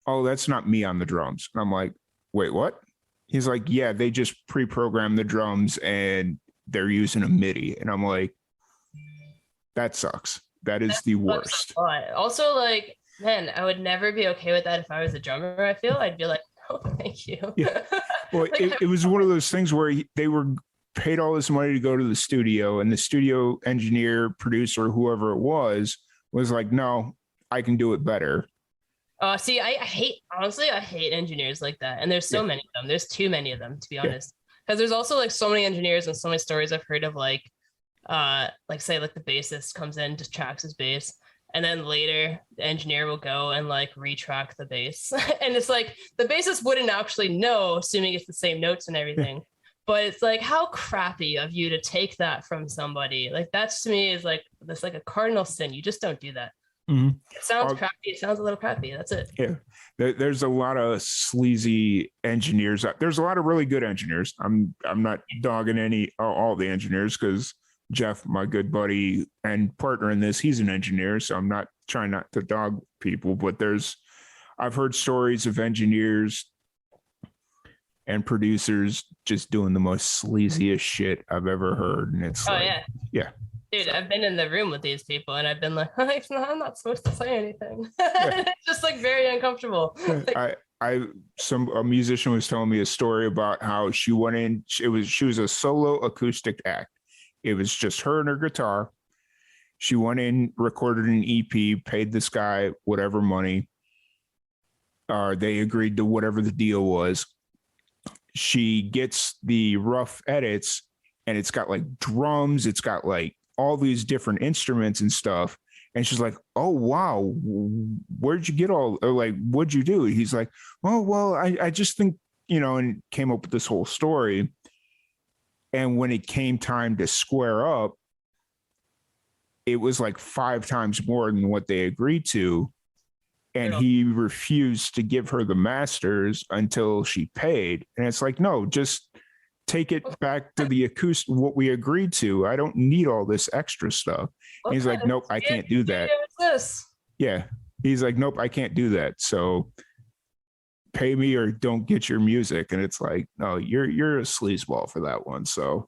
oh, that's not me on the drums. And I'm like, wait, what? He's like, yeah, they just pre-programmed the drums and they're using a MIDI. And I'm like, that sucks. That is the worst. Also, like, man, I would never be okay with that if I was a drummer. I feel I'd be like, oh, thank you. Yeah. Well, like, it was one of those things where they were paid all this money to go to the studio, and the studio engineer, producer, whoever it was like, no, I can do it better. See, I hate engineers like that. And there's so many of them. There's too many of them, to be honest. Because there's also like so many engineers and so many stories I've heard of, like say like the bassist comes in, just tracks his bass, and then later the engineer will go and like retrack the bass. And it's like the bassist wouldn't actually know, assuming it's the same notes and everything. But it's like, how crappy of you to take that from somebody. Like that's to me is like that's like a cardinal sin. You just don't do that. Mhm. It sounds crappy. It sounds a little crappy. That's it. Yeah. There's a lot of sleazy engineers. There's a lot of really good engineers. I'm not dogging all the engineers, because Jeff, my good buddy and partner in this, he's an engineer. So I'm not trying not to dog people, but I've heard stories of engineers and producers just doing the most sleaziest shit I've ever heard. And it's yeah. Dude, I've been in the room with these people and I've been like, I'm not supposed to say anything. Yeah. It's just like very uncomfortable. A musician was telling me a story about how she went in. She was a solo acoustic act. It was just her and her guitar. She went in, recorded an EP, paid this guy whatever money. They agreed to whatever the deal was. She gets the rough edits, and it's got like drums. It's got like all these different instruments and stuff. And she's like, oh, wow, where'd you get or like, what'd you do? He's like, oh, well, I just think, and came up with this whole story. And when it came time to square up, it was like 5 times more than what they agreed to. And he refused to give her the masters until she paid. And it's like, no, just take it back to the acoustic, what we agreed to. I don't need all this extra stuff. And he's like, nope, I can't do that. Yeah. He's like, nope, I can't do that. So pay me or don't get your music. And it's like, no, you're a sleazeball for that one. So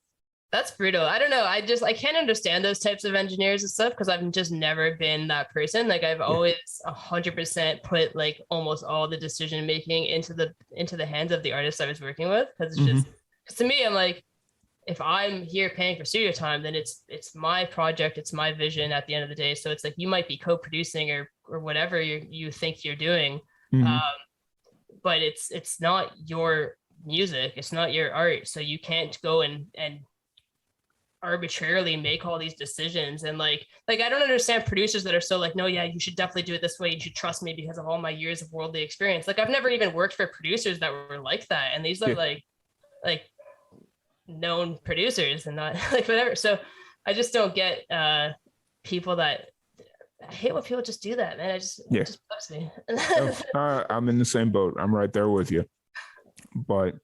that's brutal. I don't know. I can't understand those types of engineers and stuff because I've just never been that person. Like I've always 100% put like almost all the decision making into the hands of the artist I was working with. Because it's just, because to me, I'm like, if I'm here paying for studio time, then it's my project, it's my vision at the end of the day. So it's like you might be co-producing or whatever you think you're doing, but it's not your music, it's not your art. So you can't go and arbitrarily make all these decisions. And like I don't understand producers that are so like, no, yeah, you should definitely do it this way. You should trust me because of all my years of worldly experience. Like I've never even worked for producers that were like that. And these are like known producers and not like whatever. So I just don't get people that I hate when people just do that, man. It just bugs me. I'm in the same boat. I'm right there with you. But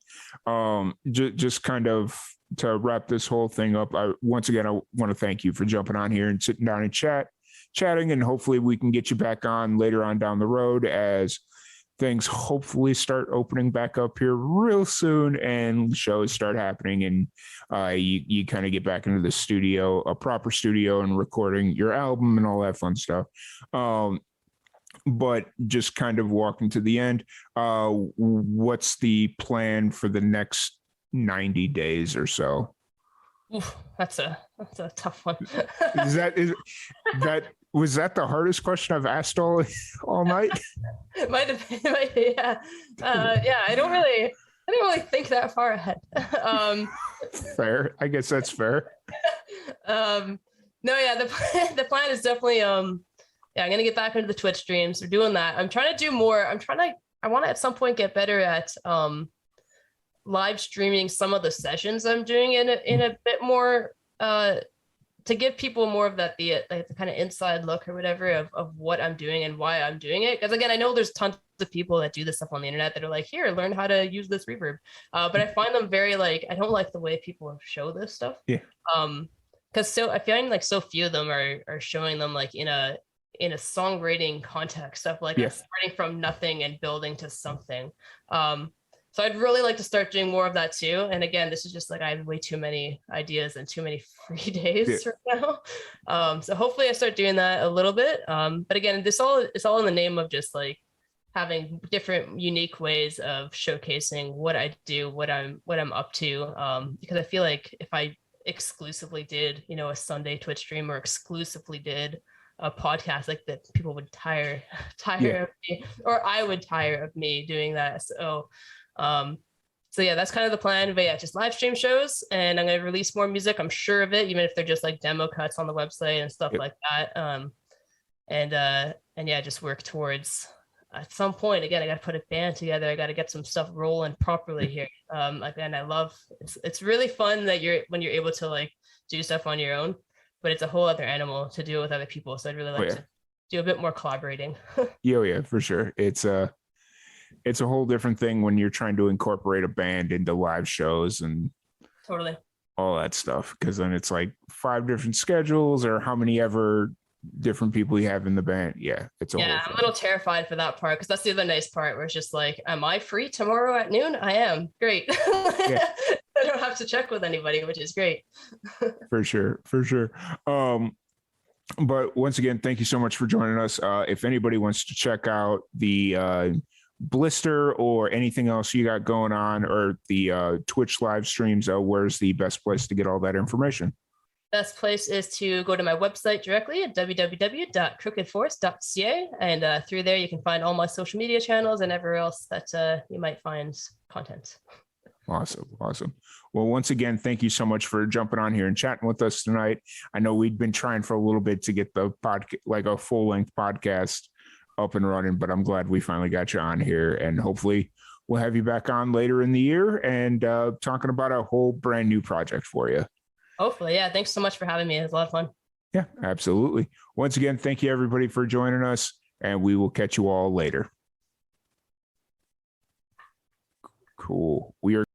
just kind of to wrap this whole thing up, I want to thank you for jumping on here and sitting down and chatting, and hopefully we can get you back on later on down the road as things hopefully start opening back up here real soon and shows start happening, and you kind of get back into the studio, a proper studio, and recording your album and all that fun stuff. But just kind of walking to the end, what's the plan for the next 90 days or so? Oof, that's a tough one. Was that the hardest question I've asked all night? It might have been, yeah. I don't really think that far ahead. Fair. I guess that's fair. No, yeah, the plan is definitely I'm gonna get back into the Twitch streams. We're doing that. I'm trying to do more. I want to at some point get better at live streaming some of the sessions I'm doing in a bit more to give people more of that the kind of inside look or whatever of what I'm doing and why I'm doing it. Because again, I know there's tons of people that do this stuff on the internet that are like, here, learn how to use this reverb. But I find them very like, I don't like the way people show this stuff. Yeah. Because I find like so few of them are showing them like in a songwriting context of like starting from nothing and building to something. So I'd really like to start doing more of that too. And again, this is just like, I have way too many ideas and too many free days right now. So hopefully I start doing that a little bit. But again, it's all in the name of just like having different unique ways of showcasing what I do, what I'm up to. Because I feel like if I exclusively did, a Sunday Twitch stream or exclusively did a podcast, like that, people would tire of me, or I would tire of me doing that. So yeah, that's kind of the plan. But yeah, just live stream shows, and I'm going to release more music. I'm sure of it, even if they're just like demo cuts on the website and stuff like that. And yeah, just work towards at some point, again, I got to put a band together. I got to get some stuff rolling properly here. Again, I love it's really fun that when you're able to like do stuff on your own, but it's a whole other animal to do it with other people. So I'd really like to do a bit more collaborating. Yeah, for sure. It's a whole different thing when you're trying to incorporate a band into live shows and Totally all that stuff. Because then it's like 5 different schedules or how many ever different people you have in the band. Yeah, it's a whole I'm a little terrified for that part because that's the other nice part where it's just like, am I free tomorrow at noon? I am. Great. Yeah. I don't have to check with anybody, which is great. For sure. But once again, thank you so much for joining us. If anybody wants to check out the blister or anything else you got going on, or the Twitch live streams, where's the best place to get all that information? Best place is to go to my website directly at www.crookedforest.ca, and through there you can find all my social media channels and everywhere else that you might find content. Awesome. Well, once again, thank you so much for jumping on here and chatting with us tonight. I know we'd been trying for a little bit to get the podcast, like a full-length podcast, up and running, but I'm glad we finally got you on here, and hopefully we'll have you back on later in the year and talking about a whole brand new project for you. Hopefully, yeah. Thanks so much for having me. It was a lot of fun. Yeah, absolutely. Once again, thank you everybody for joining us, and we will catch you all later. Cool. We are